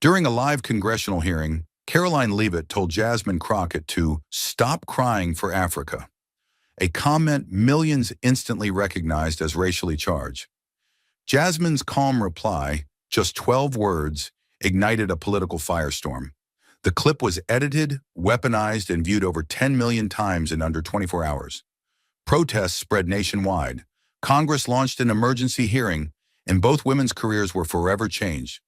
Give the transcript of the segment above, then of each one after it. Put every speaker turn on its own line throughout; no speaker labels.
During a live congressional hearing, Karoline Leavitt told Jasmine Crockett to stop crying for Africa, a comment millions instantly recognized as racially charged. Jasmine's calm reply, just 12 words, ignited a political firestorm. The clip was edited, weaponized, and viewed over 10 million times in under 24 hours. Protests spread nationwide. Congress launched an emergency hearing, and both women's careers were forever changed.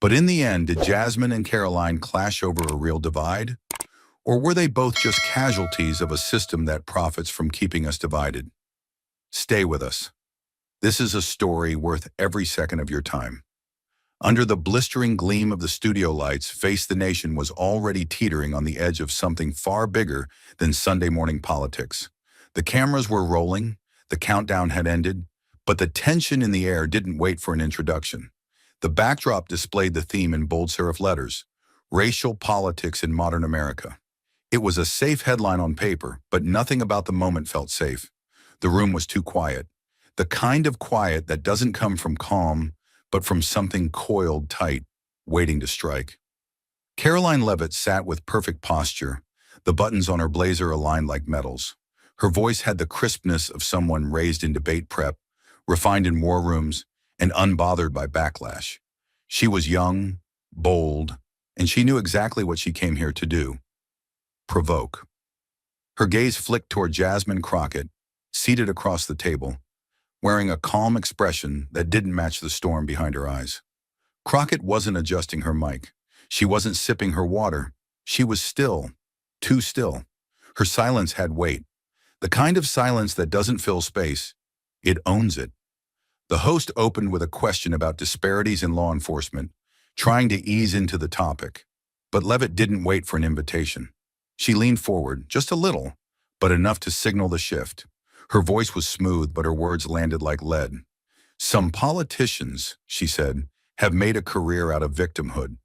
But in the end, did Jasmine and Karoline clash over a real divide? Or were they both just casualties of a system that profits from keeping us divided? Stay with us. This is a story worth every second of your time. Under the blistering gleam of the studio lights, Face the Nation was already teetering on the edge of something far bigger than Sunday morning politics. The cameras were rolling, the countdown had ended, but the tension in the air didn't wait for an introduction. The backdrop displayed the theme in bold serif letters: racial politics in modern America. It was a safe headline on paper, but nothing about the moment felt safe. The room was too quiet. The kind of quiet that doesn't come from calm, but from something coiled tight, waiting to strike. Karoline Leavitt sat with perfect posture, the buttons on her blazer aligned like metals. Her voice had the crispness of someone raised in debate prep, refined in war rooms, and unbothered by backlash. She was young, bold, and she knew exactly what she came here to do: provoke. Her gaze flicked toward Jasmine Crockett, seated across the table, wearing a calm expression that didn't match the storm behind her eyes. Crockett wasn't adjusting her mic. She wasn't sipping her water. She was still, too still. Her silence had weight. The kind of silence that doesn't fill space, it owns it. The host opened with a question about disparities in law enforcement, trying to ease into the topic. But Leavitt didn't wait for an invitation. She leaned forward, just a little, but enough to signal the shift. Her voice was smooth, but her words landed like lead. Some politicians, she said, have made a career out of victimhood.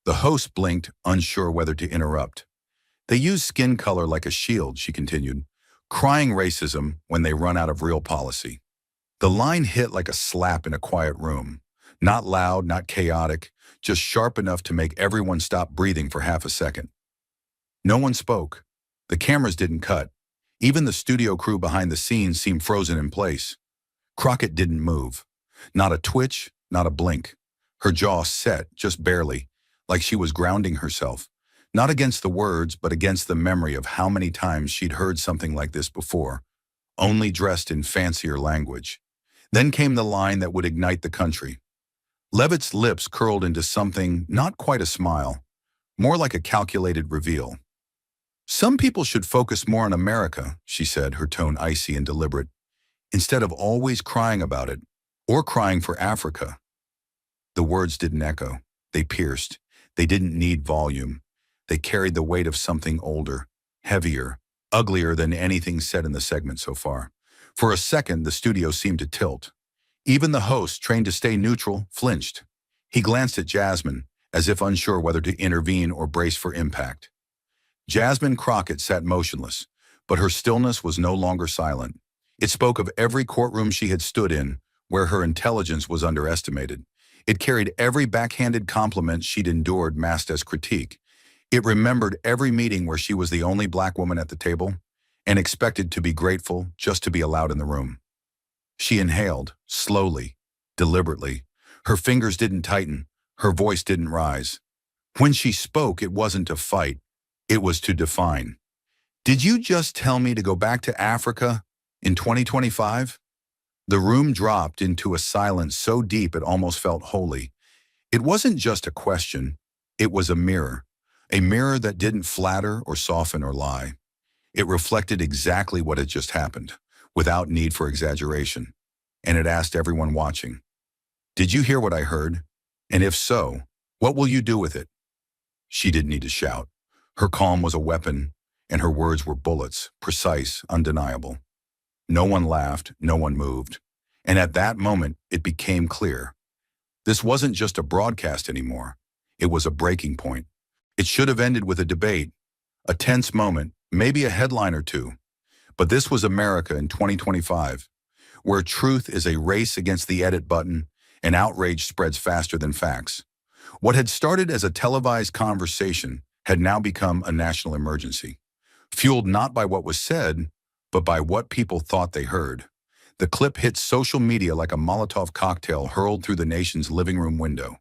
The host blinked, unsure whether to interrupt. They use skin color like a shield, she continued, crying racism when they run out of real policy. The line hit like a slap in a quiet room. Not loud, not chaotic, just sharp enough to make everyone stop breathing for half a second. No one spoke. The cameras didn't cut. Even the studio crew behind the scenes seemed frozen in place. Crockett didn't move. Not a twitch, not a blink. Her jaw set, just barely, like she was grounding herself. Not against the words, but against the memory of how many times she'd heard something like this before, only dressed in fancier language. Then came the line that would ignite the country. Leavitt's lips curled into something not quite a smile, more like a calculated reveal. Some people should focus more on America, she said, her tone icy and deliberate, instead of always crying about it, or crying for Africa. The words didn't echo. They pierced. They didn't need volume. They carried the weight of something older, heavier, uglier than anything said in the segment so far. For a second, the studio seemed to tilt. Even the host, trained to stay neutral, flinched. He glanced at Jasmine, as if unsure whether to intervene or brace for impact. Jasmine Crockett sat motionless, but her stillness was no longer silent. It spoke of every courtroom she had stood in, where her intelligence was underestimated. It carried every backhanded compliment she'd endured masked as critique. It remembered every meeting where she was the only black woman at the table and expected to be grateful just to be allowed in the room. She inhaled, slowly, deliberately. Her fingers didn't tighten. Her voice didn't rise. When she spoke, it wasn't to fight. It was to define. Did you just tell me to go back to Africa in 2025? The room dropped into a silence so deep it almost felt holy. It wasn't just a question. It was a mirror that didn't flatter or soften or lie. It reflected exactly what had just happened, without need for exaggeration. And it asked everyone watching, did you hear what I heard? And if so, what will you do with it? She didn't need to shout. Her calm was a weapon, and her words were bullets, precise, undeniable. No one laughed, no one moved. And at that moment, it became clear. This wasn't just a broadcast anymore. It was a breaking point. It should have ended with a debate, a tense moment, maybe a headline or two. But this was America in 2025, where truth is a race against the edit button and outrage spreads faster than facts. What had started as a televised conversation had now become a national emergency, fueled not by what was said, but by what people thought they heard. The clip hit social media like a Molotov cocktail hurled through the nation's living room window.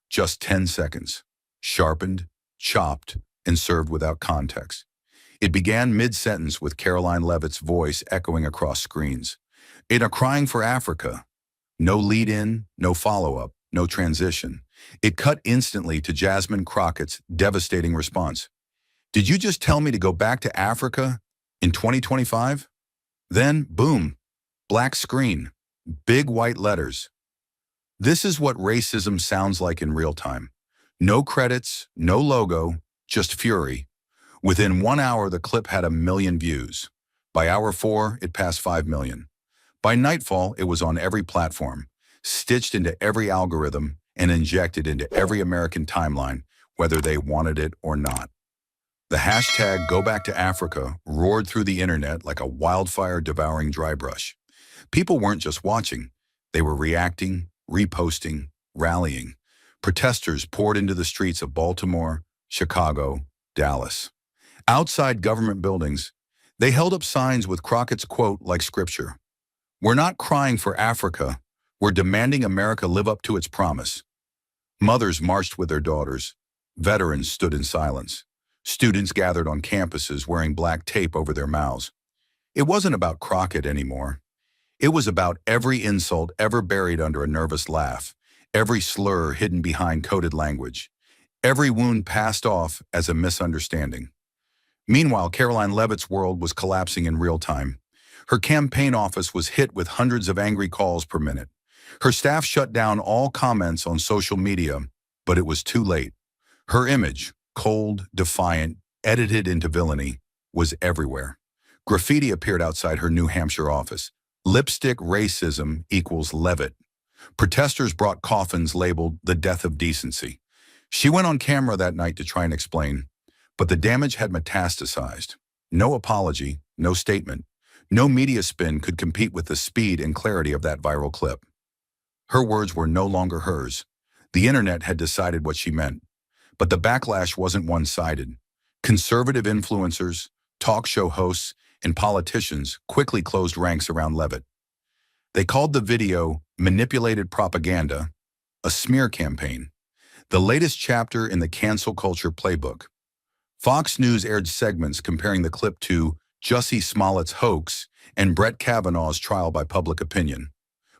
Just 10 seconds, sharpened, chopped, and served without context. It began mid-sentence with Karoline Leavitt's voice echoing across screens. In a crying for Africa, no lead-in, no follow-up, no transition. It cut instantly to Jasmine Crockett's devastating response. Did you just tell me to go back to Africa in 2025? Then, boom, black screen, big white letters. This is what racism sounds like in real time. No credits, no logo, just fury. Within 1 hour, the clip had 1 million views. By hour 4, it passed 5 million. By nightfall, it was on every platform, stitched into every algorithm, and injected into every American timeline, whether they wanted it or not. The hashtag Go Back to Africa roared through the internet like a wildfire devouring dry brush. People weren't just watching, they were reacting, reposting, rallying. Protesters poured into the streets of Baltimore, Chicago, Dallas. Outside government buildings, they held up signs with Crockett's quote like scripture. We're not crying for Africa, we're demanding America live up to its promise. Mothers marched with their daughters. Veterans stood in silence. Students gathered on campuses wearing black tape over their mouths. It wasn't about Crockett anymore. It was about every insult ever buried under a nervous laugh, every slur hidden behind coded language, every wound passed off as a misunderstanding. Meanwhile, Karoline Leavitt's world was collapsing in real time. Her campaign office was hit with hundreds of angry calls per minute. Her staff shut down all comments on social media, but it was too late. Her image, cold, defiant, edited into villainy, was everywhere. Graffiti appeared outside her New Hampshire office. Lipstick racism equals Leavitt. Protesters brought coffins labeled the death of decency. She went on camera that night to try and explain, but the damage had metastasized. No apology, no statement, no media spin could compete with the speed and clarity of that viral clip. Her words were no longer hers. The internet had decided what she meant. But the backlash wasn't one-sided. Conservative influencers, talk show hosts, and politicians quickly closed ranks around Leavitt. They called the video manipulated propaganda, a smear campaign, the latest chapter in the cancel culture playbook. Fox News aired segments comparing the clip to Jussie Smollett's hoax and Brett Kavanaugh's trial by public opinion.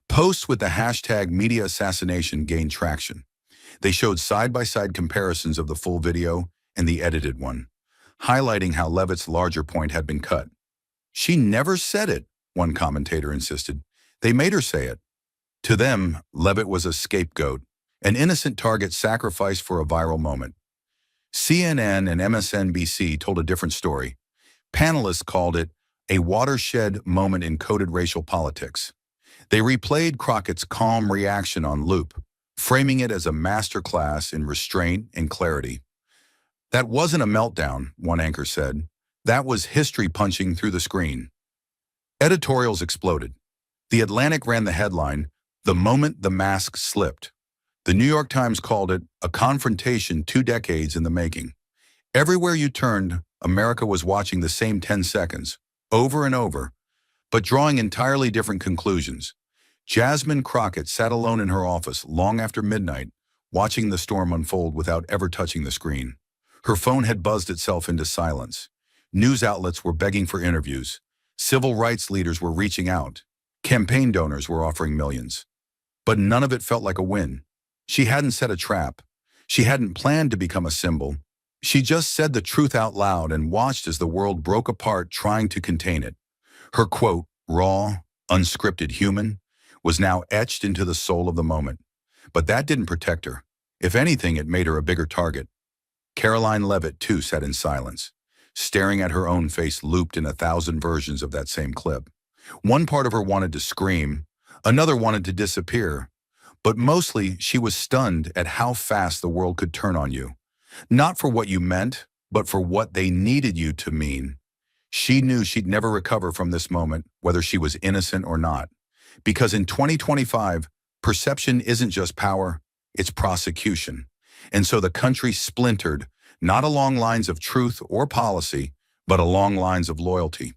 Posts with the hashtag media assassination gained traction. They showed side-by-side comparisons of the full video and the edited one, highlighting how Leavitt's larger point had been cut. She never said it, one commentator insisted. They made her say it. To them, Leavitt was a scapegoat, an innocent target sacrificed for a viral moment. CNN and MSNBC told a different story. Panelists called it a watershed moment in coded racial politics. They replayed Crockett's calm reaction on loop, framing it as a masterclass in restraint and clarity. That wasn't a meltdown, one anchor said. That was history punching through the screen. Editorials exploded. The Atlantic ran the headline, "The moment the mask slipped." The New York Times called it a confrontation 2 decades in the making. Everywhere you turned, America was watching the same 10 seconds, over and over, but drawing entirely different conclusions. Jasmine Crockett sat alone in her office long after midnight, watching the storm unfold without ever touching the screen. Her phone had buzzed itself into silence. News outlets were begging for interviews. Civil rights leaders were reaching out. Campaign donors were offering millions. But none of it felt like a win. She hadn't set a trap. She hadn't planned to become a symbol. She just said the truth out loud and watched as the world broke apart trying to contain it. Her quote, raw, unscripted human, was now etched into the soul of the moment. But that didn't protect her. If anything, it made her a bigger target. Karoline Leavitt, too, sat in silence, staring at her own face looped in 1,000 versions of that same clip. One part of her wanted to scream, another wanted to disappear, but mostly she was stunned at how fast the world could turn on you. Not for what you meant, but for what they needed you to mean. She knew she'd never recover from this moment, whether she was innocent or not. Because in 2025, perception isn't just power, it's prosecution. And so the country splintered, not along lines of truth or policy, but along lines of loyalty.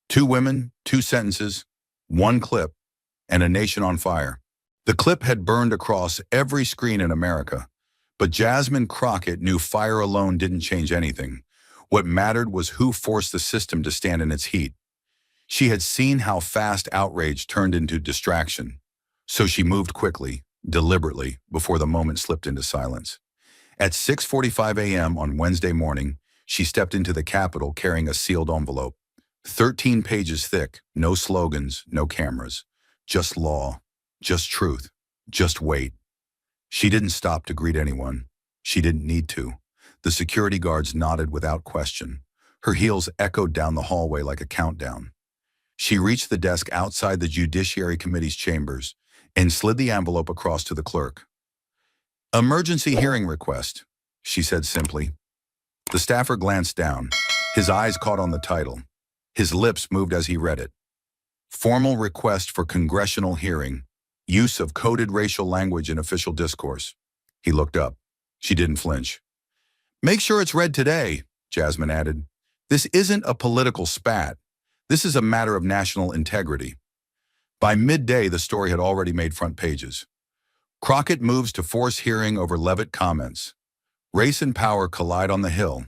2 women, 2 sentences, 1 clip, and a nation on fire. The clip had burned across every screen in America, but Jasmine Crockett knew fire alone didn't change anything. What mattered was who forced the system to stand in its heat. She had seen how fast outrage turned into distraction, so she moved quickly, deliberately, before the moment slipped into silence. At 6:45 a.m. on Wednesday morning, she stepped into the Capitol carrying a sealed envelope. 13 pages thick, no slogans, no cameras. Just law, just truth, just wait. She didn't stop to greet anyone. She didn't need to. The security guards nodded without question. Her heels echoed down the hallway like a countdown. She reached the desk outside the Judiciary Committee's chambers and slid the envelope across to the clerk. "Emergency hearing request," she said simply. The staffer glanced down. His eyes caught on the title. His lips moved as he read it. "Formal request for congressional hearing. Use of coded racial language in official discourse." He looked up. She didn't flinch. "Make sure it's read today," Jasmine added. "This isn't a political spat. This is a matter of national integrity." By midday, the story had already made front pages. Crockett moves to force hearing over Leavitt comments. Race and power collide on the Hill.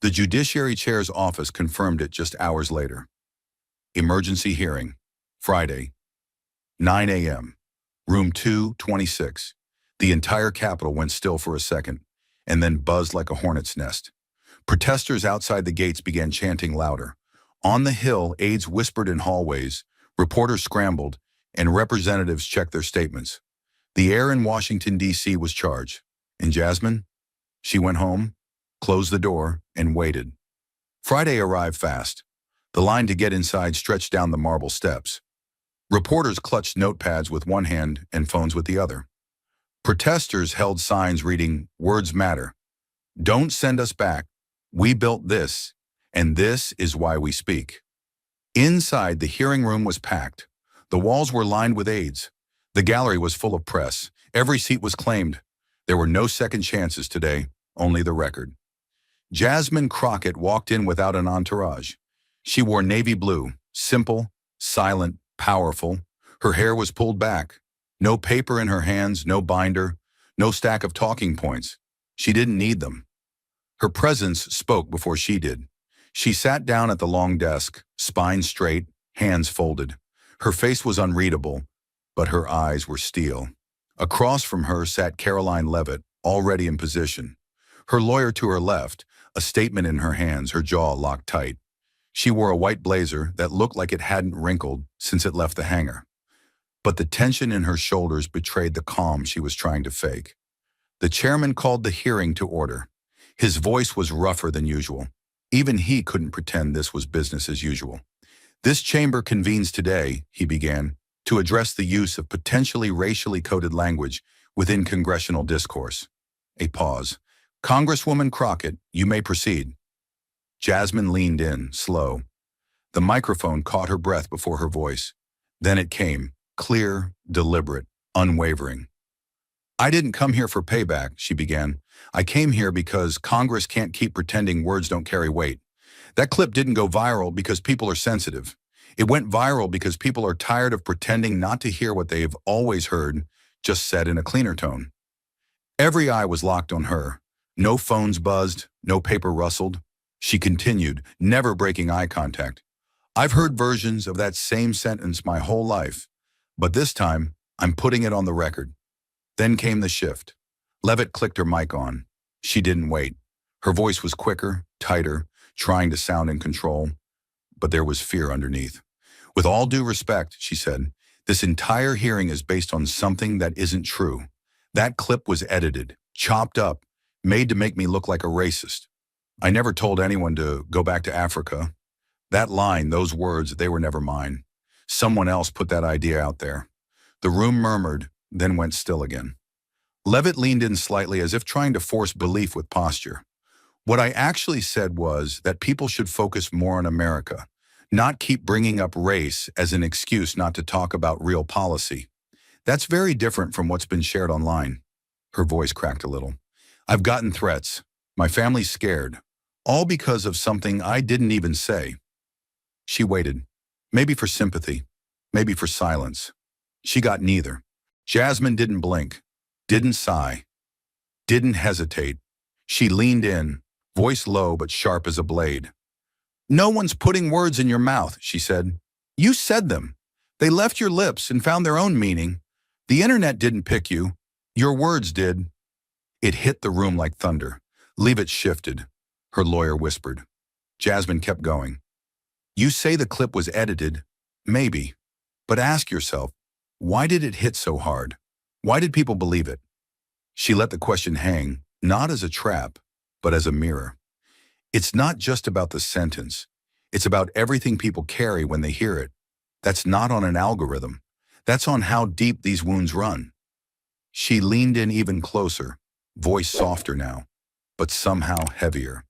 The Judiciary Chair's office confirmed it just hours later. Emergency hearing, Friday, 9 a.m., room 226. The entire Capitol went still for a second, and then buzzed like a hornet's nest. Protesters outside the gates began chanting louder. On the Hill, aides whispered in hallways, reporters scrambled, and representatives checked their statements. The air in Washington, D.C. was charged. And Jasmine? She went home, closed the door, and waited. Friday arrived fast. The line to get inside stretched down the marble steps. Reporters clutched notepads with one hand and phones with the other. Protesters held signs reading, "Words matter. Don't send us back. We built this, and this is why we speak." Inside, the hearing room was packed. The walls were lined with aides. The gallery was full of press. Every seat was claimed. There were no second chances today, only the record. Jasmine Crockett walked in without an entourage. She wore navy blue, simple, silent, powerful. Her hair was pulled back. No paper in her hands, no binder, no stack of talking points. She didn't need them. Her presence spoke before she did. She sat down at the long desk, spine straight, hands folded. Her face was unreadable, but her eyes were steel. Across from her sat Karoline Leavitt, already in position. Her lawyer to her left, a statement in her hands, her jaw locked tight. She wore a white blazer that looked like it hadn't wrinkled since it left the hanger. But the tension in her shoulders betrayed the calm she was trying to fake. The chairman called the hearing to order. His voice was rougher than usual. Even he couldn't pretend this was business as usual. "This chamber convenes today," he began, "to address the use of potentially racially coded language within congressional discourse." A pause. "Congresswoman Crockett, you may proceed." Jasmine leaned in, slow. The microphone caught her breath before her voice. Then it came, clear, deliberate, unwavering. "I didn't come here for payback," she began. "I came here because Congress can't keep pretending words don't carry weight. That clip didn't go viral because people are sensitive. It went viral because people are tired of pretending not to hear what they've always heard, just said in a cleaner tone." Every eye was locked on her. No phones buzzed, no paper rustled. She continued, never breaking eye contact. "I've heard versions of that same sentence my whole life, but this time, I'm putting it on the record." Then came the shift. Leavitt clicked her mic on. She didn't wait. Her voice was quicker, tighter, trying to sound in control, but there was fear underneath. "With all due respect," she said, "this entire hearing is based on something that isn't true. That clip was edited, chopped up, made to make me look like a racist. I never told anyone to go back to Africa. That line, those words, they were never mine. Someone else put that idea out there." The room murmured, then went still again. Leavitt leaned in slightly as if trying to force belief with posture. "What I actually said was that people should focus more on America, not keep bringing up race as an excuse not to talk about real policy. That's very different from what's been shared online." Her voice cracked a little. I've gotten threats. My family's scared. All because of something I didn't even say. She waited. Maybe for sympathy. Maybe for silence. She got neither. Jasmine didn't blink. Didn't sigh. Didn't hesitate. She leaned in, voice low but sharp as a blade. No one's putting words in your mouth, she said. You said them. They left your lips and found their own meaning. The internet didn't pick you. Your words did. It hit the room like thunder. Leavitt shifted. Her lawyer whispered. Jasmine kept going. You say the clip was edited. Maybe. But ask yourself, why did it hit so hard? Why did people believe it? She let the question hang, not as a trap, but as a mirror. It's not just about the sentence. It's about everything people carry when they hear it. That's not on an algorithm. That's on how deep these wounds run. She leaned in even closer, voice softer now, but somehow heavier.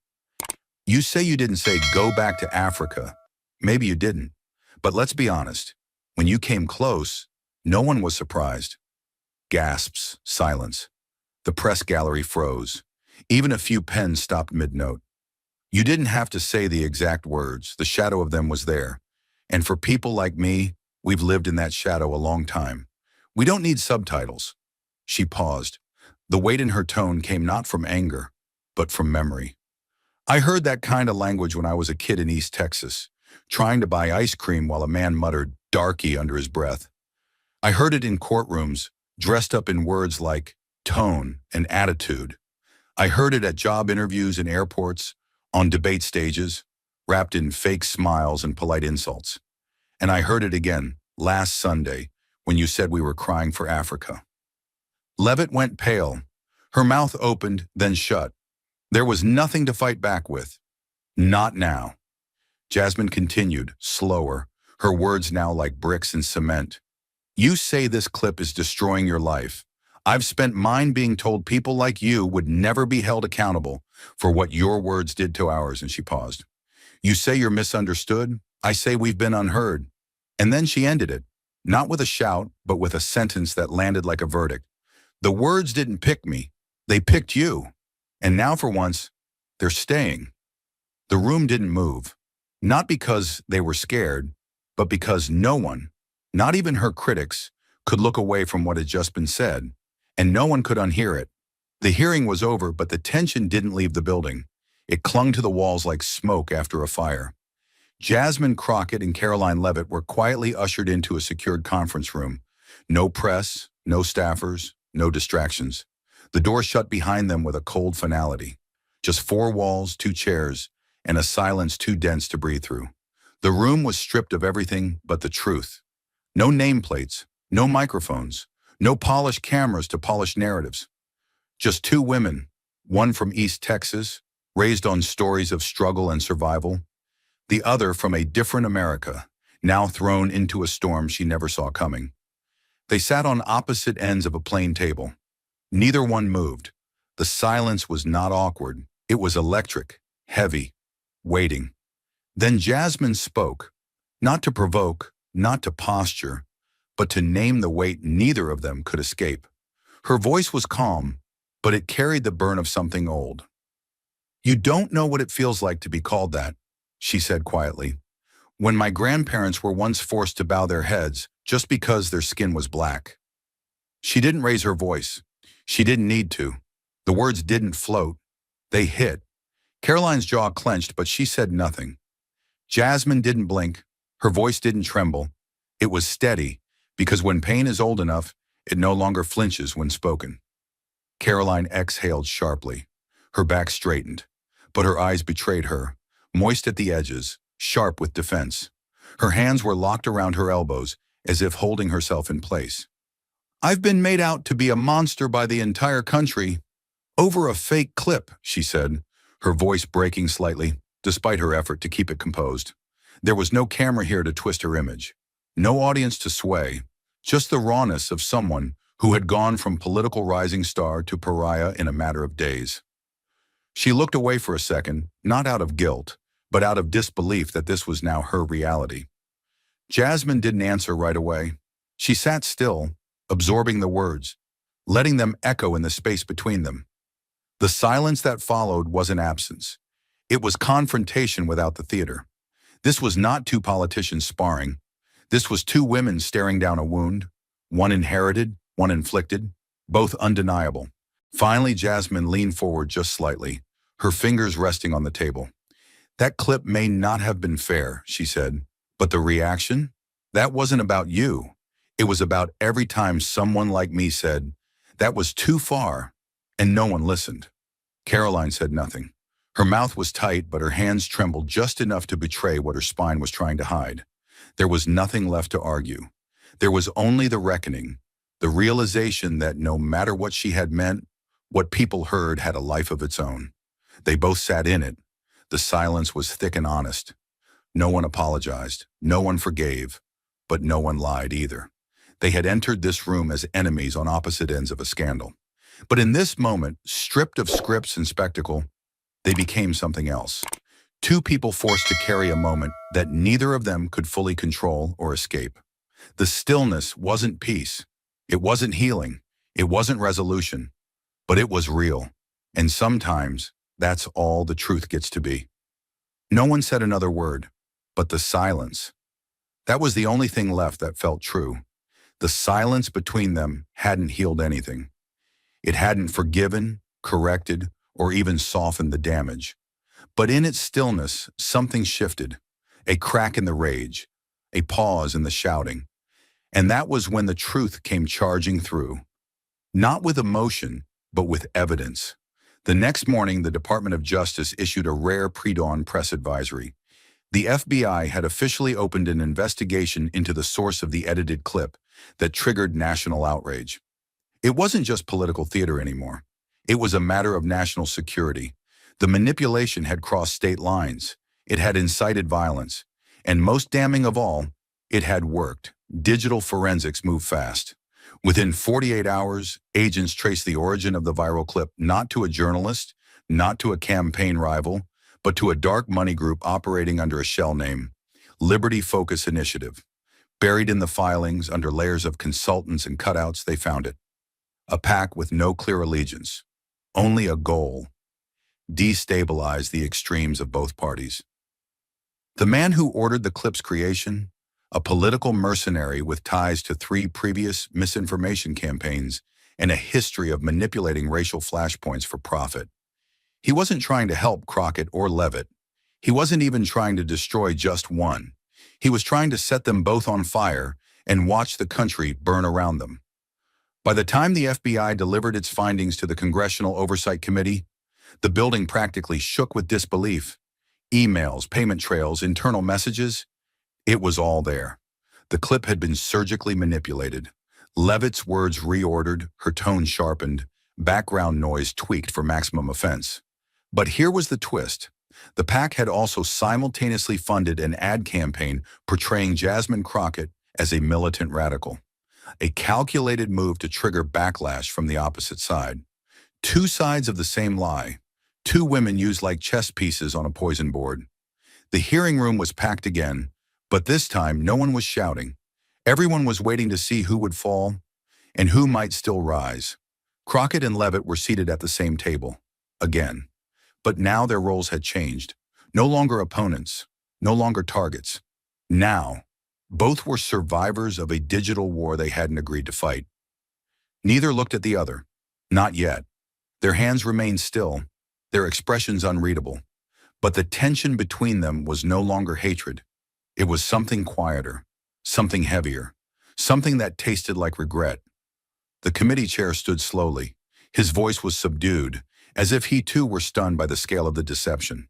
You say you didn't say go back to Africa. Maybe you didn't. But let's be honest. When you came close, no one was surprised. Gasps, silence. The press gallery froze. Even a few pens stopped mid-note. You didn't have to say the exact words. The shadow of them was there. And for people like me, we've lived in that shadow a long time. We don't need subtitles. She paused. The weight in her tone came not from anger, but from memory. I heard that kind of language when I was a kid in East Texas, trying to buy ice cream while a man muttered "darky" under his breath. I heard it in courtrooms, dressed up in words like tone and attitude. I heard it at job interviews in airports, on debate stages, wrapped in fake smiles and polite insults. And I heard it again last Sunday when you said we were crying for Africa. Leavitt went pale. Her mouth opened, then shut. There was nothing to fight back with. Not now. Jasmine continued, slower, her words now like bricks in cement. You say this clip is destroying your life. I've spent mine being told people like you would never be held accountable for what your words did to ours, and she paused. You say you're misunderstood. I say we've been unheard. And then she ended it, not with a shout, but with a sentence that landed like a verdict. The words didn't pick me. They picked you. And now for once, they're staying. The room didn't move, not because they were scared, but because no one, not even her critics, could look away from what had just been said, and no one could unhear it. The hearing was over, but the tension didn't leave the building. It clung to the walls like smoke after a fire. Jasmine, Crockett, and Karoline Leavitt were quietly ushered into a secured conference room. No press, no staffers, no distractions. The door shut behind them with a cold finality. Just four walls, two chairs, and a silence too dense to breathe through. The room was stripped of everything but the truth. No nameplates, no microphones, no polished cameras to polish narratives. Just two women, one from East Texas, raised on stories of struggle and survival, the other from a different America, now thrown into a storm she never saw coming. They sat on opposite ends of a plain table. Neither one moved. The silence was not awkward. It was electric, heavy, waiting. Then Jasmine spoke, not to provoke, not to posture, but to name the weight neither of them could escape. Her voice was calm, but it carried the burn of something old. You don't know what it feels like to be called that, she said quietly. When my grandparents were once forced to bow their heads just because their skin was black. She didn't raise her voice. She didn't need to. The words didn't float. They hit. Karoline's jaw clenched, but she said nothing. Jasmine didn't blink. Her voice didn't tremble. It was steady, because when pain is old enough, it no longer flinches when spoken. Karoline exhaled sharply. Her back straightened, but her eyes betrayed her, moist at the edges, sharp with defense. Her hands were locked around her elbows, as if holding herself in place. I've been made out to be a monster by the entire country over a fake clip, she said, her voice breaking slightly, despite her effort to keep it composed. There was no camera here to twist her image, no audience to sway, just the rawness of someone who had gone from political rising star to pariah in a matter of days. She looked away for a second, not out of guilt, but out of disbelief that this was now her reality. Jasmine didn't answer right away. She sat still, absorbing the words, letting them echo in the space between them. The silence that followed wasn't absence. It was confrontation without the theater. This was not two politicians sparring. This was two women staring down a wound, one inherited, one inflicted, both undeniable. Finally, Jasmine leaned forward just slightly, her fingers resting on the table. "That clip may not have been fair," she said, "but the reaction? That wasn't about you. It was about every time someone like me said, 'That was too far,' and no one listened." Karoline said nothing. Her mouth was tight, but her hands trembled just enough to betray what her spine was trying to hide. There was nothing left to argue. There was only the reckoning, the realization that no matter what she had meant, what people heard had a life of its own. They both sat in it. The silence was thick and honest. No one apologized, no one forgave, but no one lied either. They had entered this room as enemies on opposite ends of a scandal. But in this moment, stripped of scripts and spectacle, they became something else. Two people forced to carry a moment that neither of them could fully control or escape. The stillness wasn't peace. It wasn't healing. It wasn't resolution. But it was real. And sometimes, that's all the truth gets to be. No one said another word, but the silence. That was the only thing left that felt true. The silence between them hadn't healed anything. It hadn't forgiven, corrected, or even softened the damage. But in its stillness, something shifted. A crack in the rage, a pause in the shouting. And that was when the truth came charging through. Not with emotion, but with evidence. The next morning, the Department of Justice issued a rare pre-dawn press advisory. The FBI had officially opened an investigation into the source of the edited clip that triggered national outrage. It wasn't just political theater anymore. It was a matter of national security. The manipulation had crossed state lines. It had incited violence. And most damning of all, it had worked. Digital forensics moved fast. Within 48 hours, agents traced the origin of the viral clip not to a journalist, not to a campaign rival, but to a dark money group operating under a shell name, Liberty Focus Initiative. Buried in the filings, under layers of consultants and cutouts, they found it. A pack with no clear allegiance, only a goal: destabilize the extremes of both parties. The man who ordered the clip's creation, a political mercenary with ties to 3 previous misinformation campaigns and a history of manipulating racial flashpoints for profit. He wasn't trying to help Crockett or Leavitt. He wasn't even trying to destroy just one. He was trying to set them both on fire and watch the country burn around them. By the time the FBI delivered its findings to the Congressional Oversight Committee, the building practically shook with disbelief. Emails, payment trails, internal messages, it was all there. The clip had been surgically manipulated. Leavitt's words reordered, her tone sharpened, background noise tweaked for maximum offense. But here was the twist. The PAC had also simultaneously funded an ad campaign portraying Jasmine Crockett as a militant radical. A calculated move to trigger backlash from the opposite side. Two sides of the same lie. Two women used like chess pieces on a poison board. The hearing room was packed again, but this time no one was shouting. Everyone was waiting to see who would fall and who might still rise. Crockett and Leavitt were seated at the same table, again. But now their roles had changed. No longer opponents, no longer targets. Now, both were survivors of a digital war they hadn't agreed to fight. Neither looked at the other. Not yet. Their hands remained still, their expressions unreadable. But the tension between them was no longer hatred. It was something quieter, something heavier, something that tasted like regret. The committee chair stood slowly. His voice was subdued, as if he too were stunned by the scale of the deception.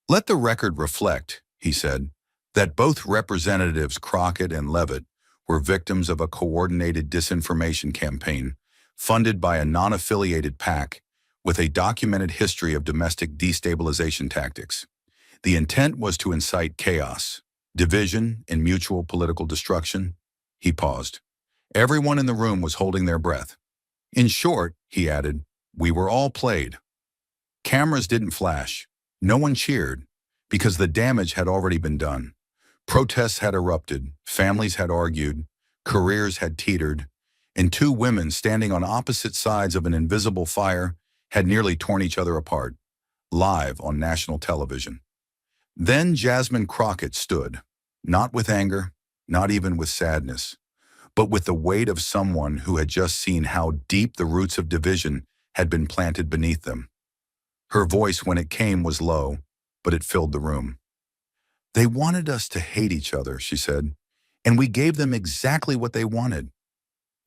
"Let the record reflect," he said, "that both Representatives Crockett and Leavitt were victims of a coordinated disinformation campaign funded by a non-affiliated PAC with a documented history of domestic destabilization tactics. The intent was to incite chaos, division, and mutual political destruction." He paused. Everyone in the room was holding their breath. "In short," he added, "we were all played." Cameras didn't flash. No one cheered, because the damage had already been done. Protests had erupted, families had argued, careers had teetered, and two women standing on opposite sides of an invisible fire had nearly torn each other apart, live on national television. Then Jasmine Crockett stood, not with anger, not even with sadness, but with the weight of someone who had just seen how deep the roots of division had been planted beneath them. Her voice, when it came, was low, but it filled the room. "They wanted us to hate each other," she said, "and we gave them exactly what they wanted."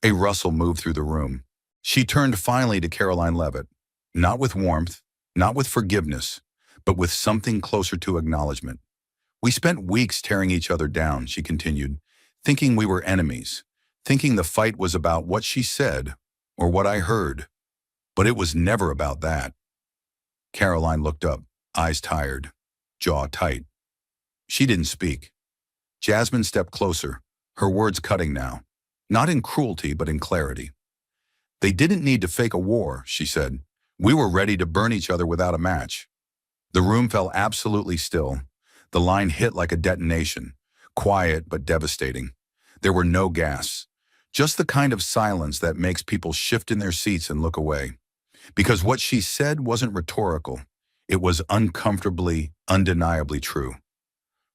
A rustle moved through the room. She turned finally to Karoline Leavitt, not with warmth, not with forgiveness, but with something closer to acknowledgement. "We spent weeks tearing each other down," she continued, "thinking we were enemies, thinking the fight was about what she said or what I heard. But it was never about that." Karoline looked up, eyes tired, jaw tight. She didn't speak. Jasmine stepped closer, her words cutting now, not in cruelty but in clarity. "They didn't need to fake a war," she said. "We were ready to burn each other without a match." The room fell absolutely still. The line hit like a detonation, quiet but devastating. There were no gasps, just the kind of silence that makes people shift in their seats and look away. Because what she said wasn't rhetorical. It was uncomfortably, undeniably true.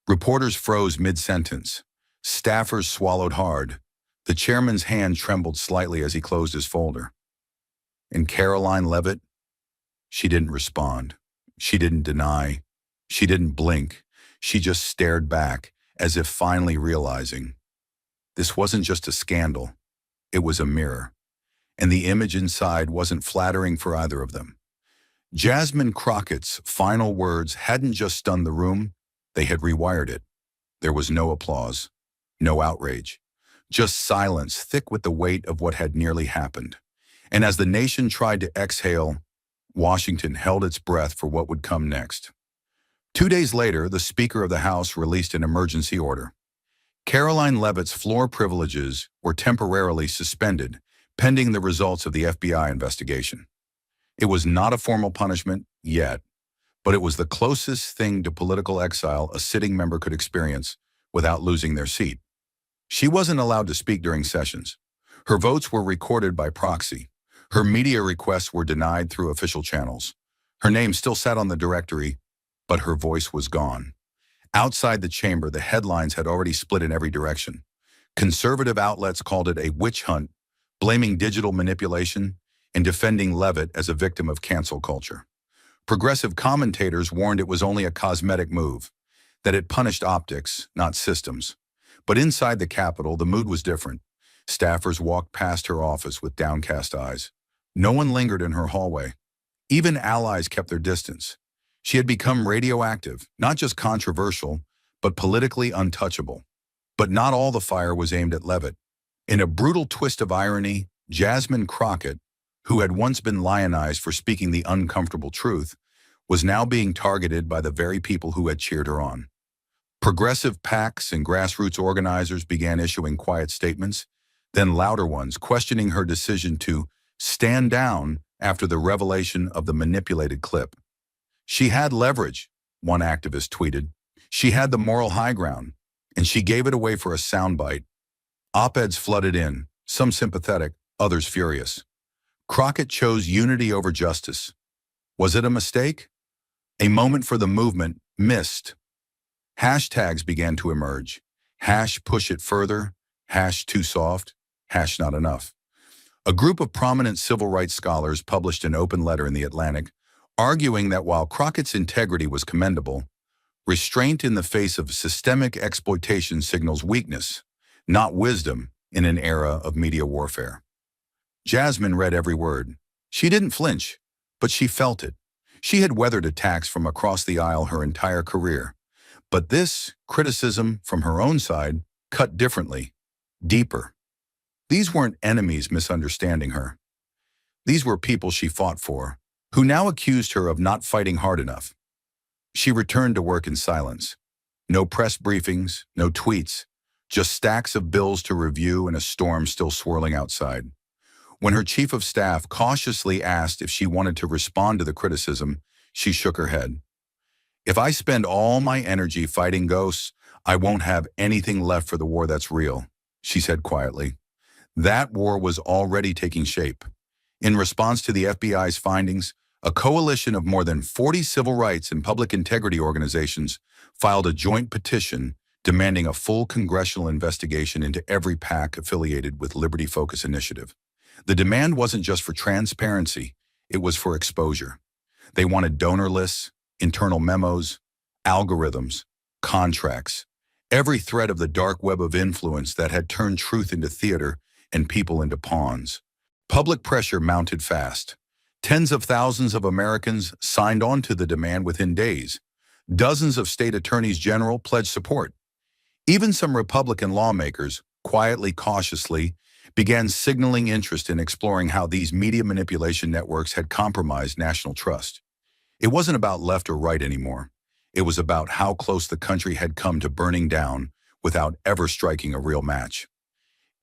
Reporters froze mid-sentence. Staffers swallowed hard. The chairman's hand trembled slightly as he closed his folder. And Karoline Leavitt? She didn't respond. She didn't deny. She didn't blink. She just stared back, as if finally realizing. This wasn't just a scandal. It was a mirror. And the image inside wasn't flattering for either of them. Jasmine Crockett's final words hadn't just stunned the room, they had rewired it. There was no applause, no outrage, just silence thick with the weight of what had nearly happened. And as the nation tried to exhale, Washington held its breath for what would come next. 2 days later, the Speaker of the House released an emergency order. Karoline Leavitt's floor privileges were temporarily suspended, pending the results of the FBI investigation. It was not a formal punishment yet, but it was the closest thing to political exile a sitting member could experience without losing their seat. She wasn't allowed to speak during sessions. Her votes were recorded by proxy. Her media requests were denied through official channels. Her name still sat on the directory, but her voice was gone. Outside the chamber, the headlines had already split in every direction. Conservative outlets called it a witch hunt, blaming digital manipulation and defending Leavitt as a victim of cancel culture. Progressive commentators warned it was only a cosmetic move, that it punished optics, not systems. But inside the Capitol, the mood was different. Staffers walked past her office with downcast eyes. No one lingered in her hallway. Even allies kept their distance. She had become radioactive, not just controversial, but politically untouchable. But not all the fire was aimed at Leavitt. In a brutal twist of irony, Jasmine Crockett, who had once been lionized for speaking the uncomfortable truth, was now being targeted by the very people who had cheered her on. Progressive PACs and grassroots organizers began issuing quiet statements, then louder ones questioning her decision to stand down after the revelation of the manipulated clip. She had leverage, one activist tweeted. She had the moral high ground, and she gave it away for a soundbite. Op-eds flooded in, some sympathetic, others furious. Crockett chose unity over justice. Was it a mistake? A moment for the movement missed. Hashtags began to emerge. Hash push it further, hash too soft, hash not enough. A group of prominent civil rights scholars published an open letter in The Atlantic, arguing that while Crockett's integrity was commendable, restraint in the face of systemic exploitation signals weakness, not wisdom, in an era of media warfare. Jasmine read every word. She didn't flinch, but she felt it. She had weathered attacks from across the aisle her entire career. But this criticism from her own side cut differently, deeper. These weren't enemies misunderstanding her. These were people she fought for, who now accused her of not fighting hard enough. She returned to work in silence. No press briefings, no tweets, just stacks of bills to review and a storm still swirling outside. When her chief of staff cautiously asked if she wanted to respond to the criticism, she shook her head. "If I spend all my energy fighting ghosts, I won't have anything left for the war that's real," she said quietly. That war was already taking shape. In response to the FBI's findings, A coalition of more than 40 civil rights and public integrity organizations filed a joint petition demanding a full congressional investigation into every PAC affiliated with Liberty Focus Initiative. The demand wasn't just for transparency, it was for exposure. They wanted donor lists, internal memos, algorithms, contracts, every thread of the dark web of influence that had turned truth into theater and people into pawns. Public pressure mounted fast. Tens of thousands of Americans signed on to the demand within days. Dozens of state attorneys general pledged support. Even some Republican lawmakers, quietly, cautiously, began signaling interest in exploring how these media manipulation networks had compromised national trust. It wasn't about left or right anymore. It was about how close the country had come to burning down without ever striking a real match.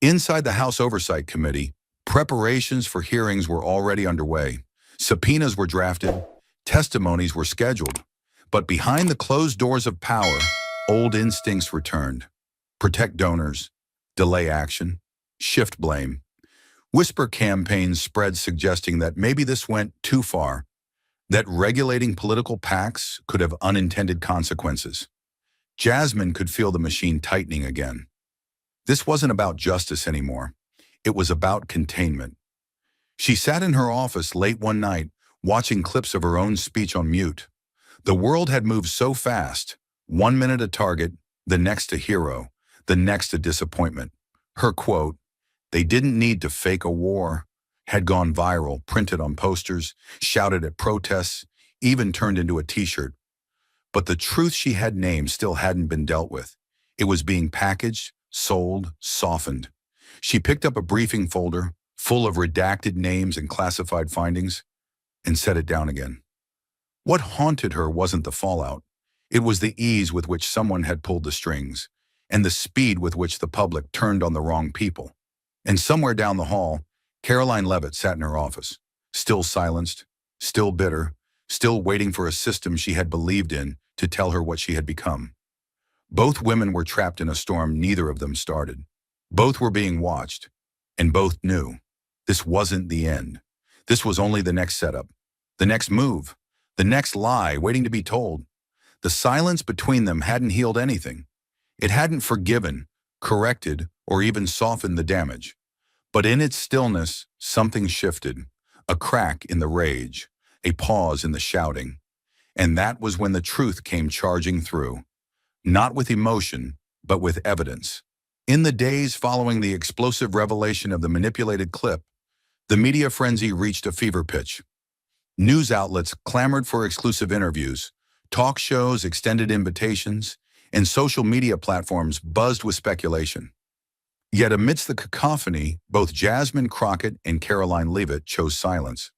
Inside the House Oversight Committee, preparations for hearings were already underway. Subpoenas were drafted, testimonies were scheduled. But behind the closed doors of power, old instincts returned. Protect donors, delay action, shift blame. Whisper campaigns spread suggesting that maybe this went too far, that regulating political PACs could have unintended consequences. Jasmine could feel the machine tightening again. This wasn't about justice anymore. It was about containment. She sat in her office late one night, watching clips of her own speech on mute. The world had moved so fast, 1 minute a target, the next a hero, the next a disappointment. Her quote, "They didn't need to fake a war," had gone viral, printed on posters, shouted at protests, even turned into a t-shirt. But the truth she had named still hadn't been dealt with. It was being packaged, sold, softened. She picked up a briefing folder full of redacted names and classified findings and set it down again. What haunted her wasn't the fallout. It was the ease with which someone had pulled the strings and the speed with which the public turned on the wrong people. And somewhere down the hall, Karoline Leavitt sat in her office, still silenced, still bitter, still waiting for a system she had believed in to tell her what she had become. Both women were trapped in a storm neither of them started. Both were being watched, and both knew this wasn't the end. This was only the next setup, the next move, the next lie waiting to be told. The silence between them hadn't healed anything. It hadn't forgiven, corrected, or even softened the damage. But in its stillness, something shifted, a crack in the rage, a pause in the shouting. And that was when the truth came charging through. Not with emotion, but with evidence. In the days following the explosive revelation of the manipulated clip, the media frenzy reached a fever pitch. News outlets clamored for exclusive interviews, talk shows extended invitations, and social media platforms buzzed with speculation. Yet amidst the cacophony, both Jasmine Crockett and Karoline Leavitt chose silence.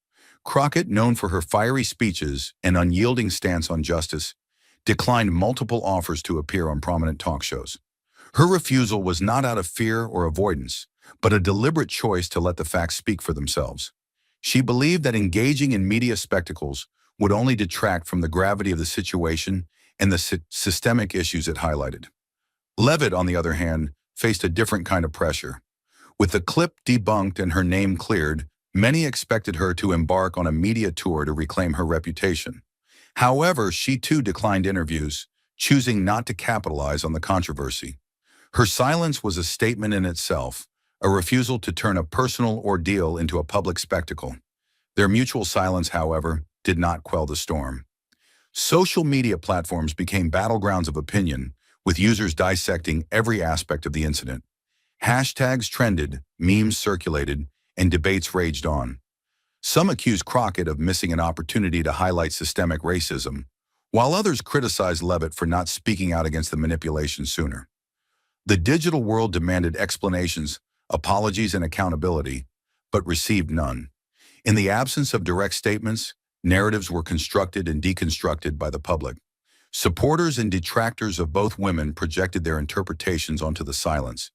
Crockett, known for her fiery speeches and unyielding stance on justice, declined multiple offers to appear on prominent talk shows. Her refusal was not out of fear or avoidance, but a deliberate choice to let the facts speak for themselves. She believed that engaging in media spectacles would only detract from the gravity of the situation and the systemic issues it highlighted. Leavitt, on the other hand, faced a different kind of pressure. With the clip debunked and her name cleared, many expected her to embark on a media tour to reclaim her reputation. However, she too declined interviews, choosing not to capitalize on the controversy. Her silence was a statement in itself, a refusal to turn a personal ordeal into a public spectacle. Their mutual silence, however, did not quell the storm. Social media platforms became battlegrounds of opinion, with users dissecting every aspect of the incident. Hashtags trended, memes circulated, and debates raged on. Some accused Crockett of missing an opportunity to highlight systemic racism, while others criticized Leavitt for not speaking out against the manipulation sooner. The digital world demanded explanations, apologies, and accountability, but received none. In the absence of direct statements, narratives were constructed and deconstructed by the public. Supporters and detractors of both women projected their interpretations onto the silence,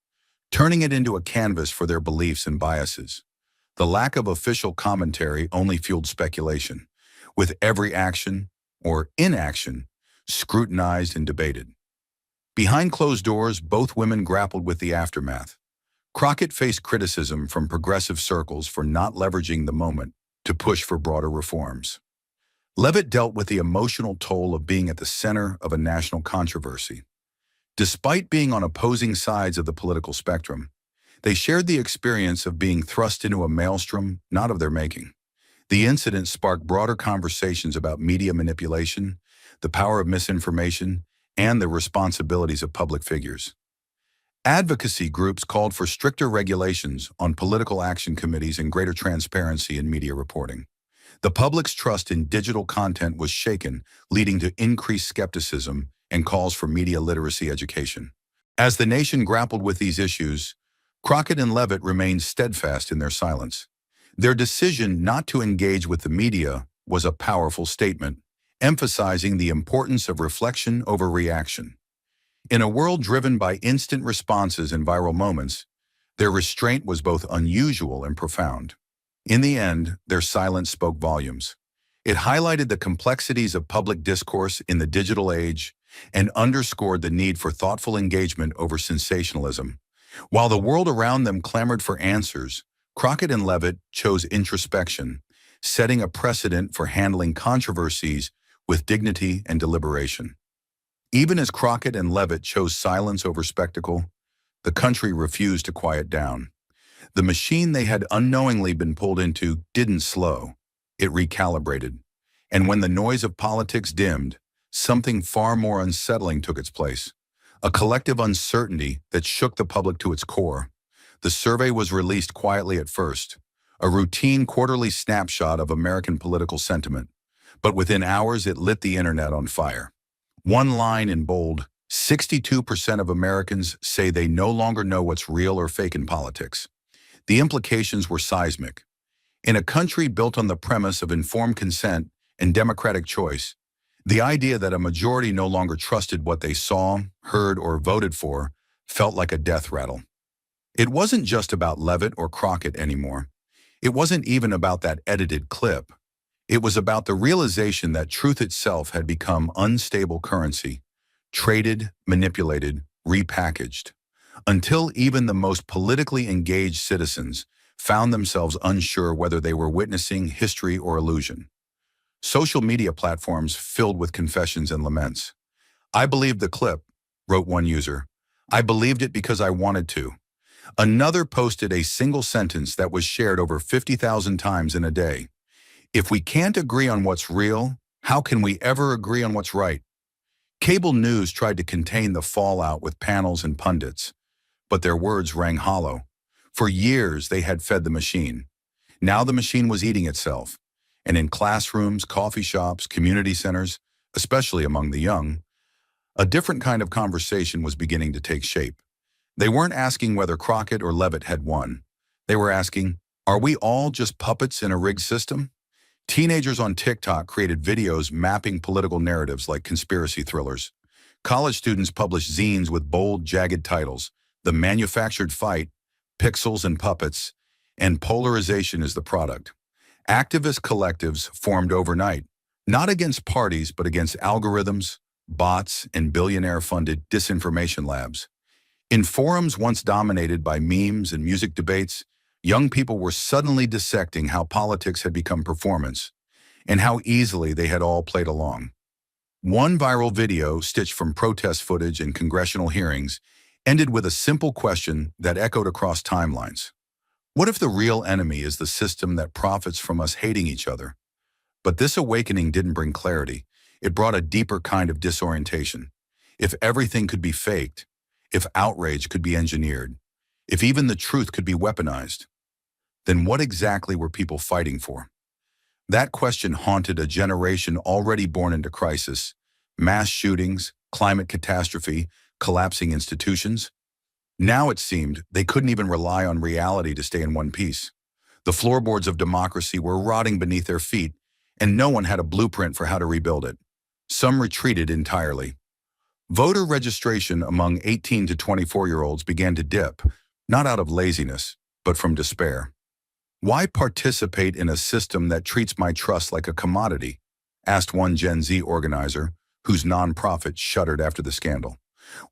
turning it into a canvas for their beliefs and biases. The lack of official commentary only fueled speculation, with every action, or inaction, scrutinized and debated. Behind closed doors, both women grappled with the aftermath. Crockett faced criticism from progressive circles for not leveraging the moment to push for broader reforms. Leavitt dealt with the emotional toll of being at the center of a national controversy. Despite being on opposing sides of the political spectrum, they shared the experience of being thrust into a maelstrom not of their making. The incident sparked broader conversations about media manipulation, the power of misinformation, and the responsibilities of public figures. Advocacy groups called for stricter regulations on political action committees and greater transparency in media reporting. The public's trust in digital content was shaken, leading to increased skepticism and calls for media literacy education. As the nation grappled with these issues, Crockett and Leavitt remained steadfast in their silence. Their decision not to engage with the media was a powerful statement, emphasizing the importance of reflection over reaction. In a world driven by instant responses and viral moments, their restraint was both unusual and profound. In the end, their silence spoke volumes. It highlighted the complexities of public discourse in the digital age and underscored the need for thoughtful engagement over sensationalism. While the world around them clamored for answers, Crockett and Leavitt chose introspection, setting a precedent for handling controversies with dignity and deliberation. Even as Crockett and Leavitt chose silence over spectacle, the country refused to quiet down. The machine they had unknowingly been pulled into didn't slow, it recalibrated. And when the noise of politics dimmed, something far more unsettling took its place. A collective uncertainty that shook the public to its core. The survey was released quietly at first, a routine quarterly snapshot of American political sentiment. But within hours, it lit the internet on fire. One line in bold, 62% of Americans say they no longer know what's real or fake in politics. The implications were seismic. In a country built on the premise of informed consent and democratic choice, the idea that a majority no longer trusted what they saw, heard, or voted for felt like a death rattle. It wasn't just about Leavitt or Crockett anymore. It wasn't even about that edited clip. It was about the realization that truth itself had become unstable currency, traded, manipulated, repackaged, until even the most politically engaged citizens found themselves unsure whether they were witnessing history or illusion. Social media platforms filled with confessions and laments. "I believed the clip," wrote one user. "I believed it because I wanted to." Another posted a single sentence that was shared over 50,000 times in a day. "If we can't agree on what's real, how can we ever agree on what's right?" Cable news tried to contain the fallout with panels and pundits, but their words rang hollow. For years, they had fed the machine. Now the machine was eating itself. And in classrooms, coffee shops, community centers, especially among the young, a different kind of conversation was beginning to take shape. They weren't asking whether Crockett or Leavitt had won. They were asking, are we all just puppets in a rigged system? Teenagers on TikTok created videos mapping political narratives like conspiracy thrillers. College students published zines with bold, jagged titles: "The Manufactured Fight," "Pixels and Puppets," and "Polarization is the Product." Activist collectives formed overnight, not against parties but against algorithms, bots, and billionaire-funded disinformation labs. In forums once dominated by memes and music debates, young people were suddenly dissecting how politics had become performance and how easily they had all played along. One viral video, stitched from protest footage and congressional hearings, ended with a simple question that echoed across timelines. What if the real enemy is the system that profits from us hating each other? But this awakening didn't bring clarity. It brought a deeper kind of disorientation. If everything could be faked, if outrage could be engineered, if even the truth could be weaponized, then what exactly were people fighting for? That question haunted a generation already born into crisis: mass shootings, climate catastrophe, collapsing institutions. Now it seemed they couldn't even rely on reality to stay in one piece. The floorboards of democracy were rotting beneath their feet, and no one had a blueprint for how to rebuild it. Some retreated entirely. Voter registration among 18 to 24-year-olds began to dip, not out of laziness, but from despair. "Why participate in a system that treats my trust like a commodity?" asked one Gen Z organizer, whose nonprofit shuddered after the scandal.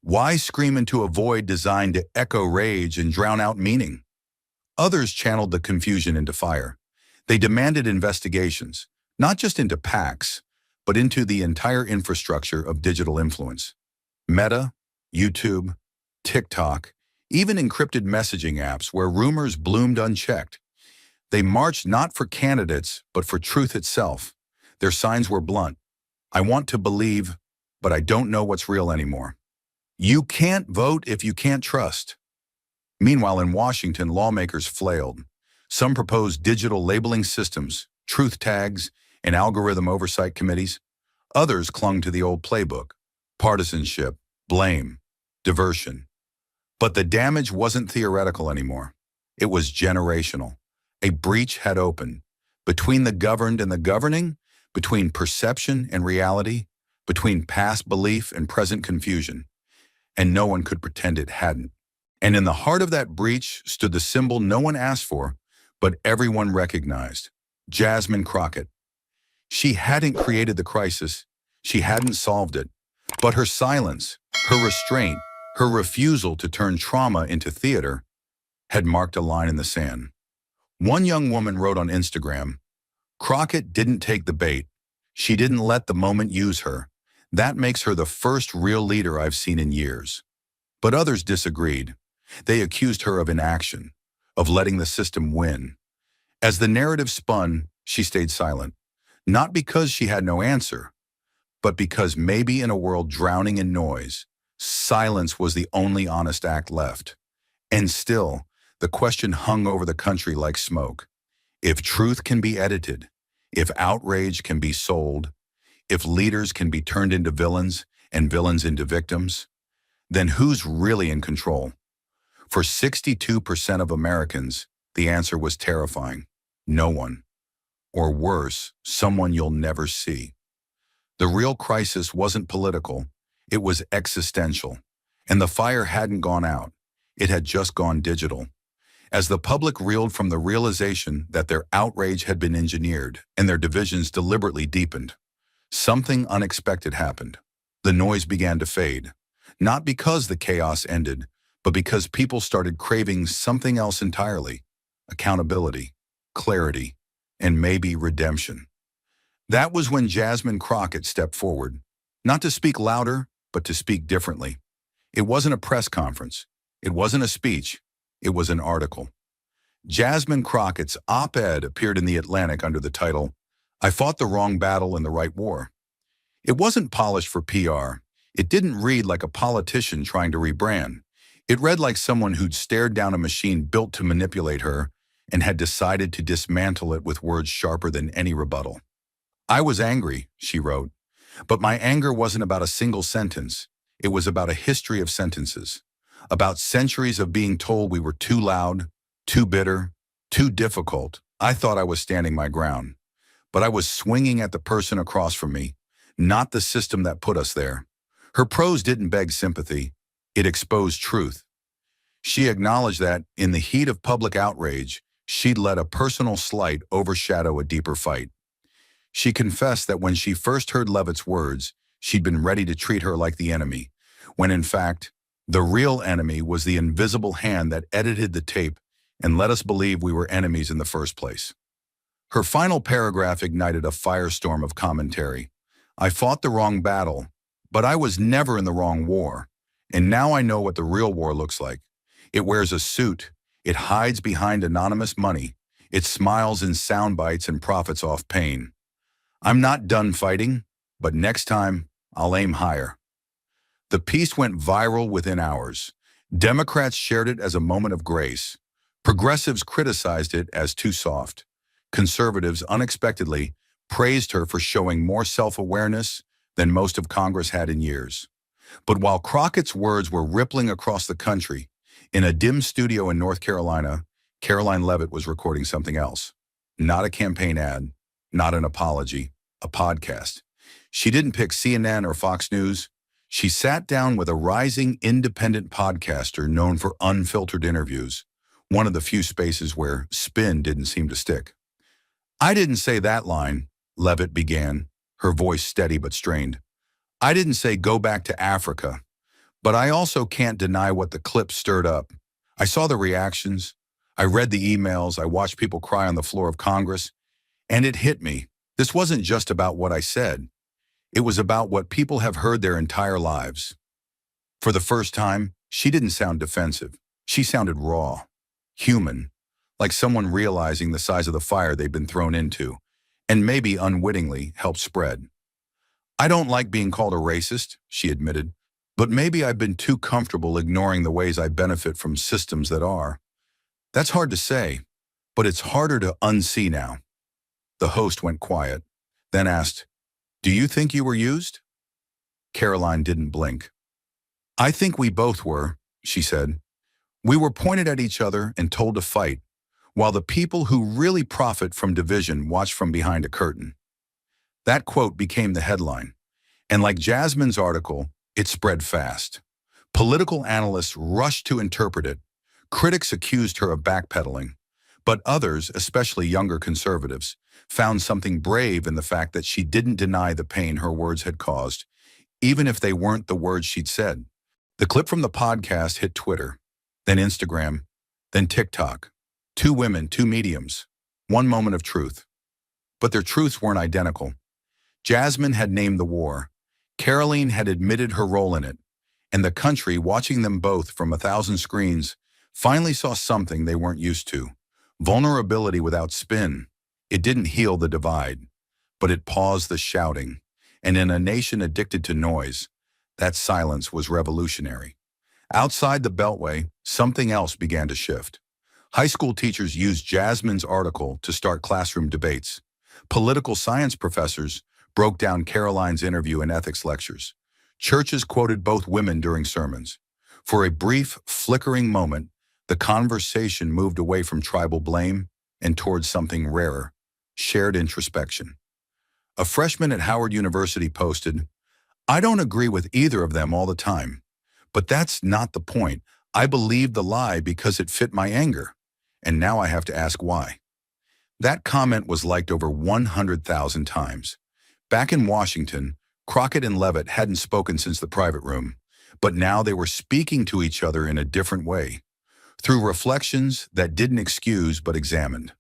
"Why scream into a void designed to echo rage and drown out meaning?" Others channeled the confusion into fire. They demanded investigations, not just into PACs, but into the entire infrastructure of digital influence. Meta, YouTube, TikTok, even encrypted messaging apps where rumors bloomed unchecked. They marched not for candidates, but for truth itself. Their signs were blunt. I want to believe, but I don't know what's real anymore. You can't vote if you can't trust. Meanwhile, in Washington, lawmakers flailed. Some proposed digital labeling systems, truth tags, and algorithm oversight committees. Others clung to the old playbook: partisanship, blame, diversion. But the damage wasn't theoretical anymore. It was generational. A breach had opened. Between the governed and the governing, between perception and reality, between past belief and present confusion. And no one could pretend it hadn't. And in the heart of that breach stood the symbol no one asked for, but everyone recognized: Jasmine Crockett. She hadn't created the crisis. She hadn't solved it. But her silence, her restraint, her refusal to turn trauma into theater had marked a line in the sand. One young woman wrote on Instagram, "Crockett didn't take the bait. She didn't let the moment use her. That makes her the first real leader I've seen in years." But others disagreed. They accused her of inaction, of letting the system win. As the narrative spun, she stayed silent. Not because she had no answer, but because maybe in a world drowning in noise, silence was the only honest act left. And still, the question hung over the country like smoke. If truth can be edited, if outrage can be sold, if leaders can be turned into villains and villains into victims, then who's really in control? For 62% of Americans, the answer was terrifying: no one. Or worse, someone you'll never see. The real crisis wasn't political, it was existential. And the fire hadn't gone out, it had just gone digital. As the public reeled from the realization that their outrage had been engineered and their divisions deliberately deepened, something unexpected happened. The noise began to fade, not because the chaos ended, but because people started craving something else entirely: accountability, clarity, and maybe redemption. That was when Jasmine Crockett stepped forward, not to speak louder, but to speak differently. It wasn't a press conference. It wasn't a speech. It was an article. Jasmine Crockett's op-ed appeared in The Atlantic under the title, "I Fought the Wrong Battle in the Right War." It wasn't polished for PR. It didn't read like a politician trying to rebrand. It read like someone who'd stared down a machine built to manipulate her and had decided to dismantle it with words sharper than any rebuttal. "I was angry," she wrote, "but my anger wasn't about a single sentence. It was about a history of sentences, about centuries of being told we were too loud, too bitter, too difficult. I thought I was standing my ground, but I was swinging at the person across from me, not the system that put us there." Her prose didn't beg sympathy. It exposed truth. She acknowledged that, in the heat of public outrage, she'd let a personal slight overshadow a deeper fight. She confessed that when she first heard Leavitt's words, she'd been ready to treat her like the enemy, when in fact, the real enemy was the invisible hand that edited the tape and let us believe we were enemies in the first place. Her final paragraph ignited a firestorm of commentary. "I fought the wrong battle, but I was never in the wrong war. And now I know what the real war looks like. It wears a suit. It hides behind anonymous money. It smiles in sound bites and profits off pain. I'm not done fighting, but next time I'll aim higher." The piece went viral within hours. Democrats shared it as a moment of grace. Progressives criticized it as too soft. Conservatives unexpectedly praised her for showing more self-awareness than most of Congress had in years. But while Crockett's words were rippling across the country, in a dim studio in North Carolina, Karoline Leavitt was recording something else. Not a campaign ad, not an apology, a podcast. She didn't pick CNN or Fox News. She sat down with a rising independent podcaster known for unfiltered interviews, one of the few spaces where spin didn't seem to stick. "I didn't say that line," Leavitt began, her voice steady but strained. "I didn't say go back to Africa, but I also can't deny what the clip stirred up. I saw the reactions. I read the emails. I watched people cry on the floor of Congress. And it hit me. This wasn't just about what I said. It was about what people have heard their entire lives. For the first time, she didn't sound defensive. She sounded raw, human, like someone realizing the size of the fire they've been thrown into, and maybe unwittingly helped spread. I don't like being called a racist, she admitted, but maybe I've been too comfortable ignoring the ways I benefit from systems that are. That's hard to say, but it's harder to unsee now. The host went quiet, then asked, "Do you think you were used?" Karoline didn't blink. "I think we both were," she said. "We were pointed at each other and told to fight, while the people who really profit from division watch from behind a curtain." That quote became the headline, and like Jasmine's article, it spread fast. Political analysts rushed to interpret it. Critics accused her of backpedaling, but others, especially younger conservatives, found something brave in the fact that she didn't deny the pain her words had caused, even if they weren't the words she'd said. The clip from the podcast hit Twitter, then Instagram, then TikTok. Two women, two mediums, one moment of truth. But their truths weren't identical. Jasmine had named the war. Karoline had admitted her role in it. And the country, watching them both from 1,000 screens, finally saw something they weren't used to. Vulnerability without spin. It didn't heal the divide, but it paused the shouting. And in a nation addicted to noise, that silence was revolutionary. Outside the Beltway, something else began to shift. High school teachers used Jasmine's article to start classroom debates. Political science professors broke down Karoline's interview in ethics lectures. Churches quoted both women during sermons. For a brief, flickering moment, the conversation moved away from tribal blame and towards something rarer, shared introspection. A freshman at Howard University posted, "I don't agree with either of them all the time, but that's not the point. I believed the lie because it fit my anger, and now I have to ask why." That comment was liked over 100,000 times. Back in Washington, Crockett and Leavitt hadn't spoken since the private room, but now they were speaking to each other in a different way. Through reflections that didn't excuse but examined.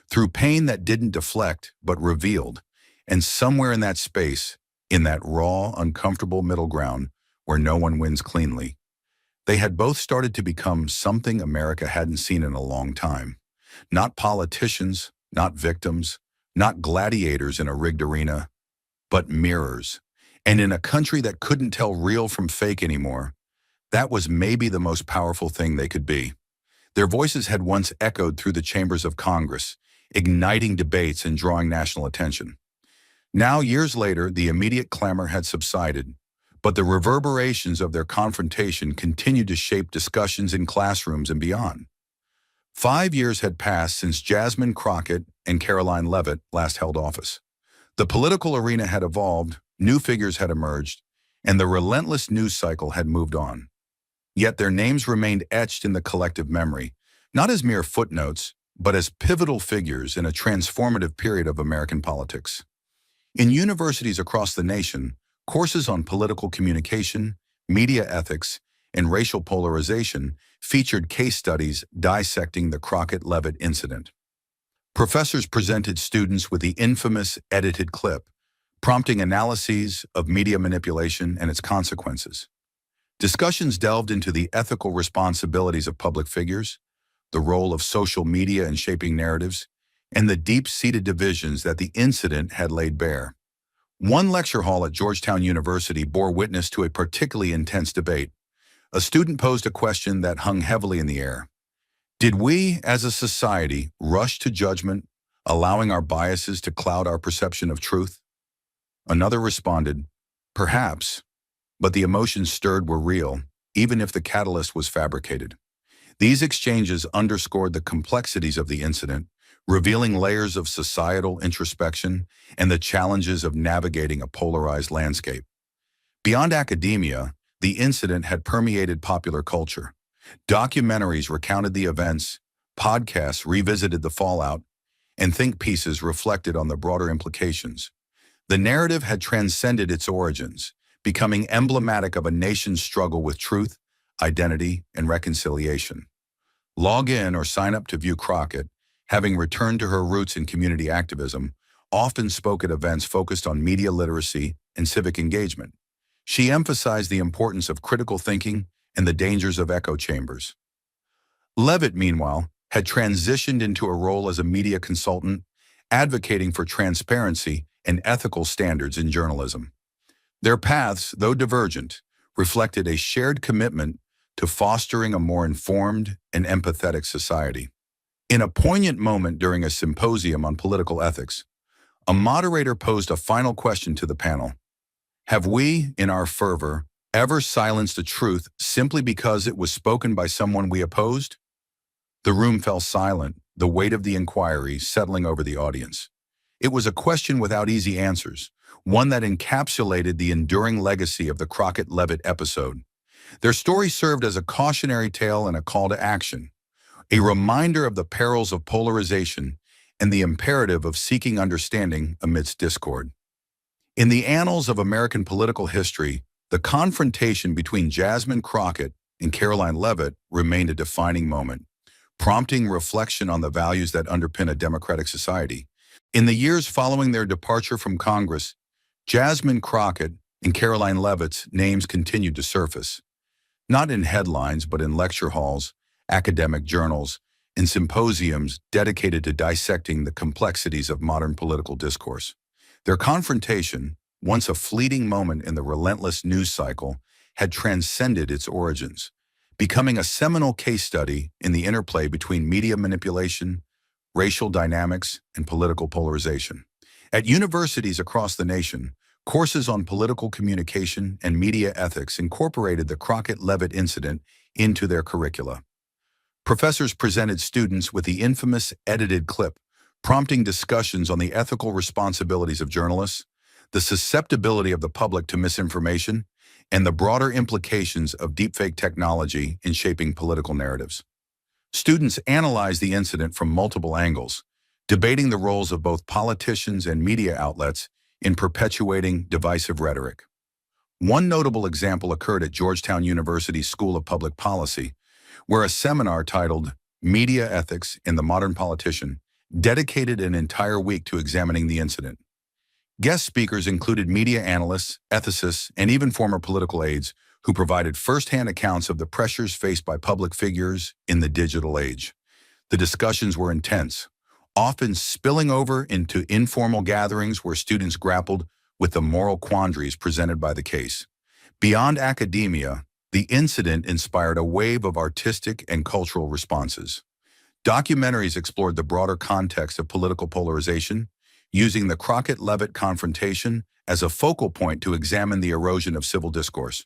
Through pain that didn't deflect but revealed. And somewhere in that space, in that raw, uncomfortable middle ground where no one wins cleanly, they had both started to become something America hadn't seen in a long time. Not politicians, not victims, not gladiators in a rigged arena, but mirrors. And in a country that couldn't tell real from fake anymore, that was maybe the most powerful thing they could be. Their voices had once echoed through the chambers of Congress, igniting debates and drawing national attention. Now, years later, the immediate clamor had subsided, but the reverberations of their confrontation continued to shape discussions in classrooms and beyond. 5 years had passed since Jasmine Crockett and Karoline Leavitt last held office. The political arena had evolved, new figures had emerged, and the relentless news cycle had moved on. Yet their names remained etched in the collective memory, not as mere footnotes, but as pivotal figures in a transformative period of American politics. In universities across the nation, courses on political communication, media ethics, and racial polarization featured case studies dissecting the Crockett-Leavitt incident. Professors presented students with the infamous edited clip, prompting analyses of media manipulation and its consequences. Discussions delved into the ethical responsibilities of public figures, the role of social media in shaping narratives, and the deep-seated divisions that the incident had laid bare. One lecture hall at Georgetown University bore witness to a particularly intense debate. A student posed a question that hung heavily in the air. Did we, as a society, rush to judgment, allowing our biases to cloud our perception of truth? Another responded, perhaps, but the emotions stirred were real, even if the catalyst was fabricated. These exchanges underscored the complexities of the incident, revealing layers of societal introspection and the challenges of navigating a polarized landscape. Beyond academia, the incident had permeated popular culture. Documentaries recounted the events, podcasts revisited the fallout, and think pieces reflected on the broader implications. The narrative had transcended its origins, becoming emblematic of a nation's struggle with truth, identity, and reconciliation. Log in or sign up to view Crockett, having returned to her roots in community activism, often spoke at events focused on media literacy and civic engagement. She emphasized the importance of critical thinking and the dangers of echo chambers. Leavitt, meanwhile, had transitioned into a role as a media consultant, advocating for transparency and ethical standards in journalism. Their paths, though divergent, reflected a shared commitment to fostering a more informed and empathetic society. In a poignant moment during a symposium on political ethics, a moderator posed a final question to the panel. Have we, in our fervor, ever silenced a truth simply because it was spoken by someone we opposed? The room fell silent, the weight of the inquiry settling over the audience. It was a question without easy answers, one that encapsulated the enduring legacy of the Crockett-Leavitt episode. Their story served as a cautionary tale and a call to action, a reminder of the perils of polarization and the imperative of seeking understanding amidst discord. In the annals of American political history, the confrontation between Jasmine Crockett and Karoline Leavitt remained a defining moment, prompting reflection on the values that underpin a democratic society. In the years following their departure from Congress, Jasmine Crockett and Karoline Leavitt's names continued to surface, not in headlines but in lecture halls, academic journals, and symposiums dedicated to dissecting the complexities of modern political discourse. Their confrontation, once a fleeting moment in the relentless news cycle, had transcended its origins, becoming a seminal case study in the interplay between media manipulation, racial dynamics, and political polarization. At universities across the nation, courses on political communication and media ethics incorporated the Crockett-Leavitt incident into their curricula. Professors presented students with the infamous edited clip, prompting discussions on the ethical responsibilities of journalists, the susceptibility of the public to misinformation, and the broader implications of deepfake technology in shaping political narratives. Students analyzed the incident from multiple angles, debating the roles of both politicians and media outlets in perpetuating divisive rhetoric. One notable example occurred at Georgetown University's School of Public Policy, where a seminar titled Media Ethics in the Modern Politician dedicated an entire week to examining the incident. Guest speakers included media analysts, ethicists, and even former political aides who provided firsthand accounts of the pressures faced by public figures in the digital age. The discussions were intense, often spilling over into informal gatherings where students grappled with the moral quandaries presented by the case. Beyond academia, the incident inspired a wave of artistic and cultural responses. Documentaries explored the broader context of political polarization, using the Crockett-Leavitt confrontation as a focal point to examine the erosion of civil discourse.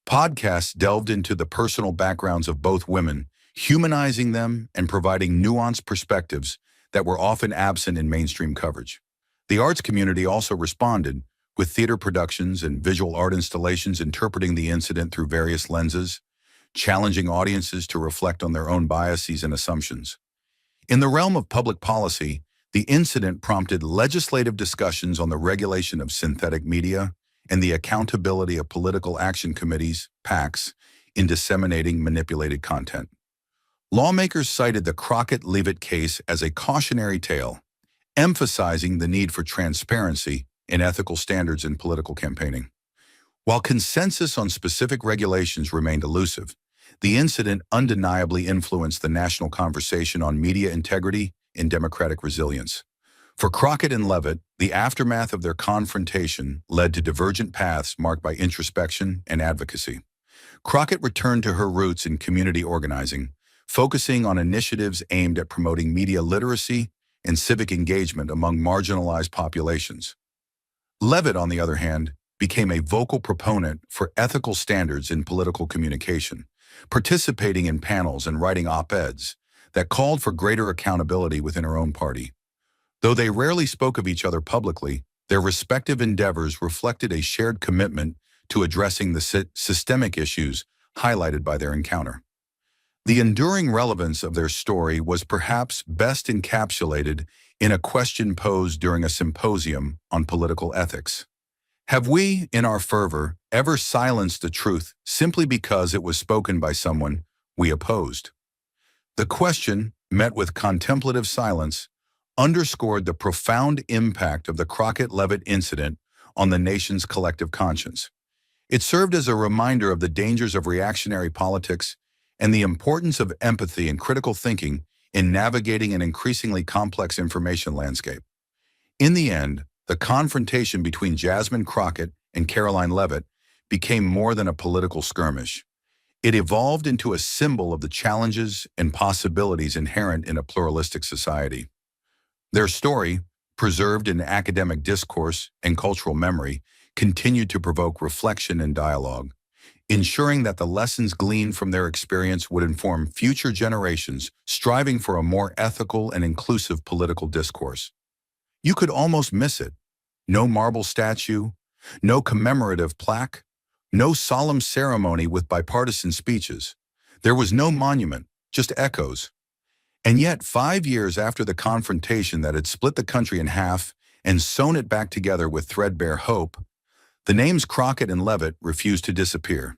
Podcasts delved into the personal backgrounds of both women, humanizing them and providing nuanced perspectives that were often absent in mainstream coverage. The arts community also responded, with theater productions and visual art installations interpreting the incident through various lenses, challenging audiences to reflect on their own biases and assumptions. In the realm of public policy, the incident prompted legislative discussions on the regulation of synthetic media and the accountability of political action committees, PACs, in disseminating manipulated content. Lawmakers cited the Crockett-Leavitt case as a cautionary tale, emphasizing the need for transparency and ethical standards in political campaigning. While consensus on specific regulations remained elusive, the incident undeniably influenced the national conversation on media integrity and democratic resilience. For Crockett and Leavitt, the aftermath of their confrontation led to divergent paths marked by introspection and advocacy. Crockett returned to her roots in community organizing, focusing on initiatives aimed at promoting media literacy and civic engagement among marginalized populations. Leavitt, on the other hand, became a vocal proponent for ethical standards in political communication, participating in panels and writing op-eds that called for greater accountability within her own party. Though they rarely spoke of each other publicly, their respective endeavors reflected a shared commitment to addressing the systemic issues highlighted by their encounter. The enduring relevance of their story was perhaps best encapsulated in a question posed during a symposium on political ethics. Have we, in our fervor, ever silenced the truth simply because it was spoken by someone we opposed? The question, met with contemplative silence, underscored the profound impact of the Crockett-Leavitt incident on the nation's collective conscience. It served as a reminder of the dangers of reactionary politics and the importance of empathy and critical thinking in navigating an increasingly complex information landscape. In the end, the confrontation between Jasmine Crockett and Karoline Leavitt became more than a political skirmish. It evolved into a symbol of the challenges and possibilities inherent in a pluralistic society. Their story, preserved in academic discourse and cultural memory, continued to provoke reflection and dialogue, ensuring that the lessons gleaned from their experience would inform future generations striving for a more ethical and inclusive political discourse. You could almost miss it. No marble statue, no commemorative plaque, no solemn ceremony with bipartisan speeches. There was no monument, just echoes. And yet, 5 years after the confrontation that had split the country in half and sewn it back together with threadbare hope, the names Crockett and Leavitt refused to disappear.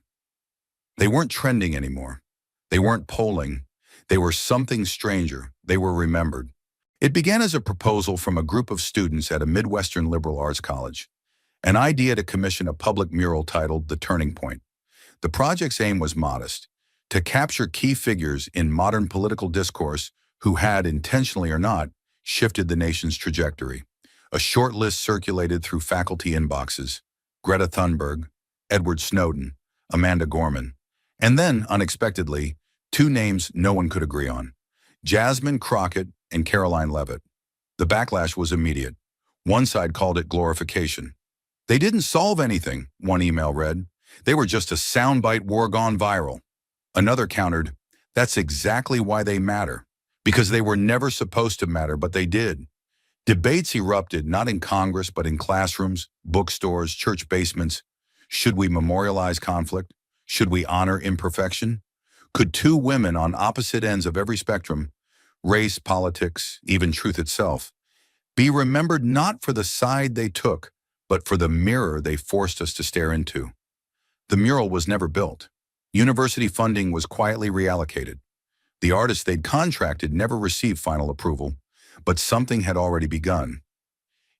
They weren't trending anymore. They weren't polling. They were something stranger. They were remembered. It began as a proposal from a group of students at a Midwestern liberal arts college, an idea to commission a public mural titled The Turning Point. The project's aim was modest, to capture key figures in modern political discourse who had, intentionally or not, shifted the nation's trajectory. A short list circulated through faculty inboxes: Greta Thunberg, Edward Snowden, Amanda Gorman, and then, unexpectedly, two names no one could agree on: Jasmine Crockett and Karoline Leavitt. The backlash was immediate. One side called it glorification. They didn't solve anything, one email read. They were just a soundbite war gone viral. Another countered, that's exactly why they matter, because they were never supposed to matter, but they did. Debates erupted, not in Congress, but in classrooms, bookstores, church basements. Should we memorialize conflict? Should we honor imperfection? Could two women on opposite ends of every spectrum, race, politics, even truth itself, be remembered not for the side they took, but for the mirror they forced us to stare into? The mural was never built. University funding was quietly reallocated. The artists they'd contracted never received final approval, but something had already begun.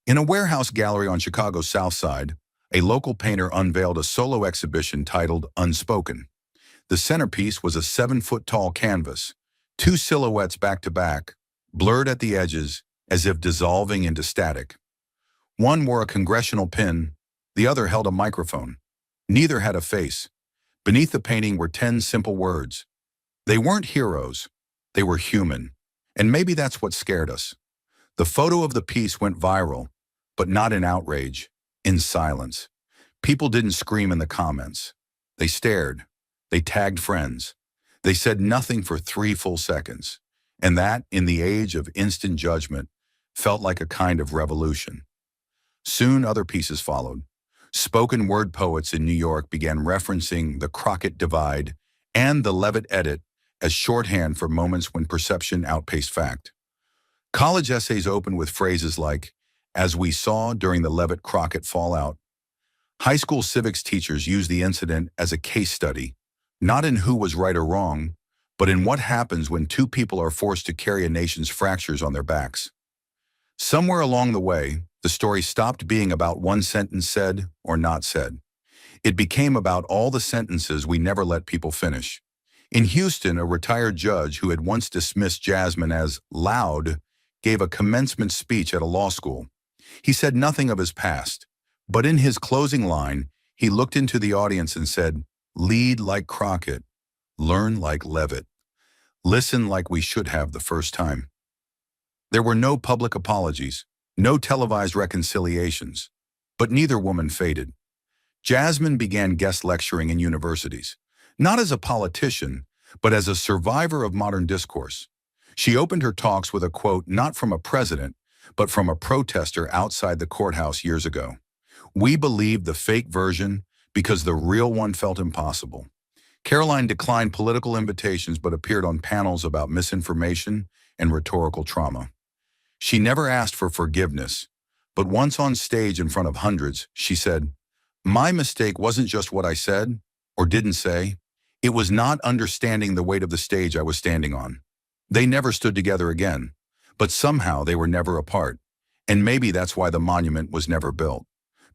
In a warehouse gallery on Chicago's South Side, a local painter unveiled a solo exhibition titled Unspoken. The centerpiece was a 7-foot-tall canvas, two silhouettes back to back, blurred at the edges as if dissolving into static. One wore a congressional pin, the other held a microphone. Neither had a face. Beneath the painting were 10 simple words. They weren't heroes, they were human. And maybe that's what scared us. The photo of the piece went viral, but not in outrage, in silence. People didn't scream in the comments. They stared. They tagged friends. They said nothing for 3 full seconds. And that, in the age of instant judgment, felt like a kind of revolution. Soon other pieces followed. Spoken word poets in New York began referencing the Crockett divide and the Leavitt edit as shorthand for moments when perception outpaced fact. College essays opened with phrases like, "as we saw during the Leavitt-Crockett fallout." High school civics teachers used the incident as a case study, not in who was right or wrong, but in what happens when two people are forced to carry a nation's fractures on their backs. Somewhere along the way, the story stopped being about one sentence said or not said. It became about all the sentences we never let people finish. In Houston, a retired judge who had once dismissed Jasmine as loud gave a commencement speech at a law school. He said nothing of his past, but in his closing line, he looked into the audience and said, "Lead like Crockett, learn like Leavitt, listen like we should have the first time." There were no public apologies, no televised reconciliations, but neither woman faded. Jasmine began guest lecturing in universities, not as a politician, but as a survivor of modern discourse. She opened her talks with a quote not from a president, but from a protester outside the courthouse years ago. "We believed the fake version because the real one felt impossible." Karoline declined political invitations but appeared on panels about misinformation and rhetorical trauma. She never asked for forgiveness, but once on stage in front of hundreds, she said, "My mistake wasn't just what I said or didn't say. It was not understanding the weight of the stage I was standing on." They never stood together again, But somehow they were never apart. And maybe that's why the monument was never built.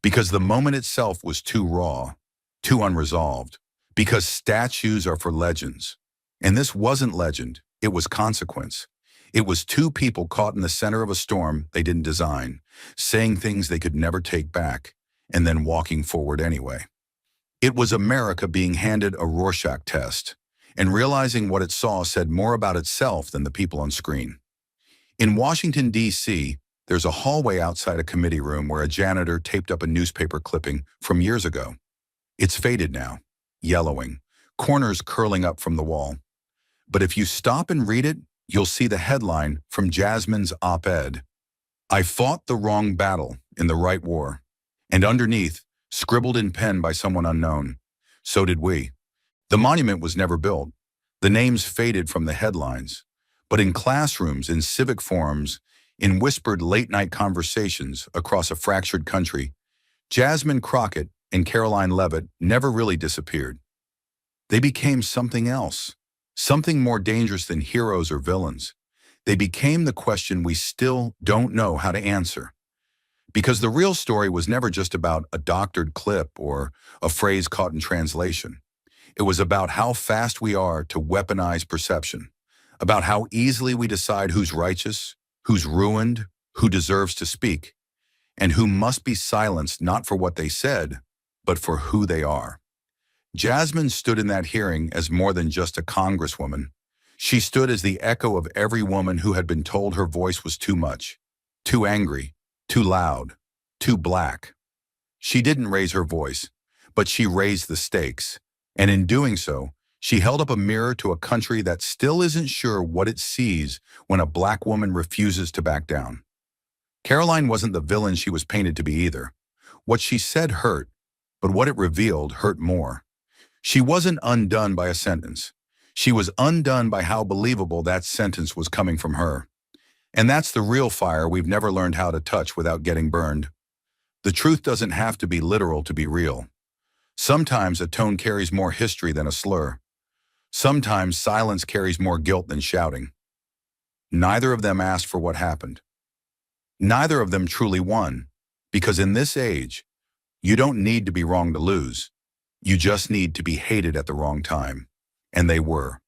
Because the moment itself was too raw, too unresolved. Because statues are for legends. And this wasn't legend, it was consequence. It was two people caught in the center of a storm they didn't design, saying things they could never take back, and then walking forward anyway. It was America being handed a Rorschach test, and realizing what it saw said more about itself than the people on screen. In Washington, D.C., there's a hallway outside a committee room where a janitor taped up a newspaper clipping from years ago. It's faded now, yellowing, corners curling up from the wall. But if you stop and read it, you'll see the headline from Jasmine's op-ed. "I fought the wrong battle in the right war." And underneath, scribbled in pen by someone unknown, "So did we." The monument was never built. The names faded from the headlines. But in classrooms, in civic forums, in whispered late-night conversations across a fractured country, Jasmine Crockett and Karoline Leavitt never really disappeared. They became something else, something more dangerous than heroes or villains. They became the question we still don't know how to answer. Because the real story was never just about a doctored clip or a phrase caught in translation. It was about how fast we are to weaponize perception, about how easily we decide who's righteous, who's ruined, who deserves to speak, and who must be silenced not for what they said, but for who they are. Jasmine stood in that hearing as more than just a congresswoman. She stood as the echo of every woman who had been told her voice was too much, too angry, too loud, too black. She didn't raise her voice, but she raised the stakes. And in doing so, she held up a mirror to a country that still isn't sure what it sees when a black woman refuses to back down. Karoline wasn't the villain she was painted to be either. What she said hurt, but what it revealed hurt more. She wasn't undone by a sentence. She was undone by how believable that sentence was coming from her. And that's the real fire we've never learned how to touch without getting burned. The truth doesn't have to be literal to be real. Sometimes a tone carries more history than a slur. Sometimes silence carries more guilt than shouting. Neither of them asked for what happened. Neither of them truly won, because in this age, you don't need to be wrong to lose. You just need to be hated at the wrong time. And they were,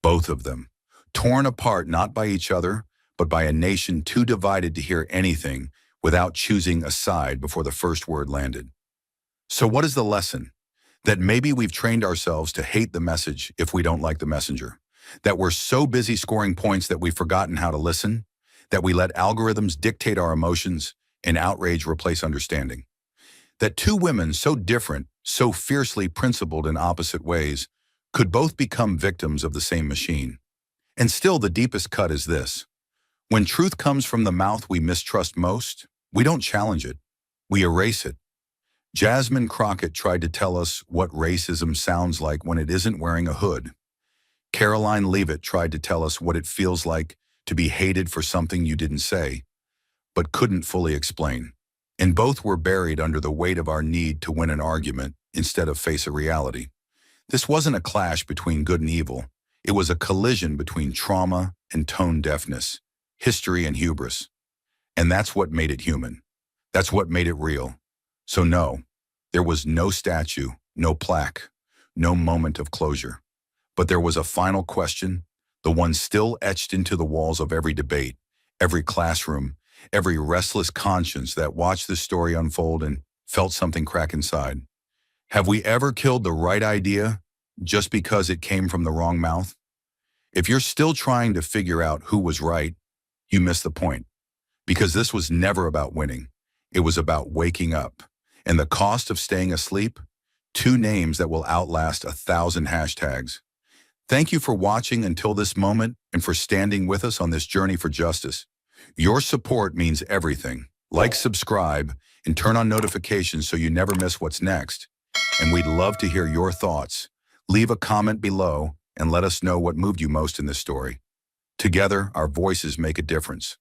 both of them, torn apart not by each other, but by a nation too divided to hear anything without choosing a side before the first word landed. So what is the lesson? That maybe we've trained ourselves to hate the message if we don't like the messenger. That we're so busy scoring points that we've forgotten how to listen. That we let algorithms dictate our emotions and outrage replace understanding. That two women so different, so fiercely principled in opposite ways, could both become victims of the same machine. And still the deepest cut is this. When truth comes from the mouth we mistrust most, we don't challenge it. We erase it. Jasmine Crockett tried to tell us what racism sounds like when it isn't wearing a hood. Karoline Leavitt tried to tell us what it feels like to be hated for something you didn't say, but couldn't fully explain. And both were buried under the weight of our need to win an argument instead of face a reality. This wasn't a clash between good and evil. It was a collision between trauma and tone deafness, history and hubris. And that's what made it human. That's what made it real. So no, there was no statue, no plaque, no moment of closure. But there was a final question, the one still etched into the walls of every debate, every classroom, every restless conscience that watched this story unfold and felt something crack inside. Have we ever killed the right idea just because it came from the wrong mouth? If you're still trying to figure out who was right, you missed the point. Because this was never about winning. It was about waking up. And the cost of staying asleep? 2 names that will outlast 1,000 hashtags. Thank you for watching until this moment and for standing with us on this journey for justice. Your support means everything. Like, subscribe, and turn on notifications so you never miss what's next. And we'd love to hear your thoughts. Leave a comment below and let us know what moved you most in this story. Together, our voices make a difference.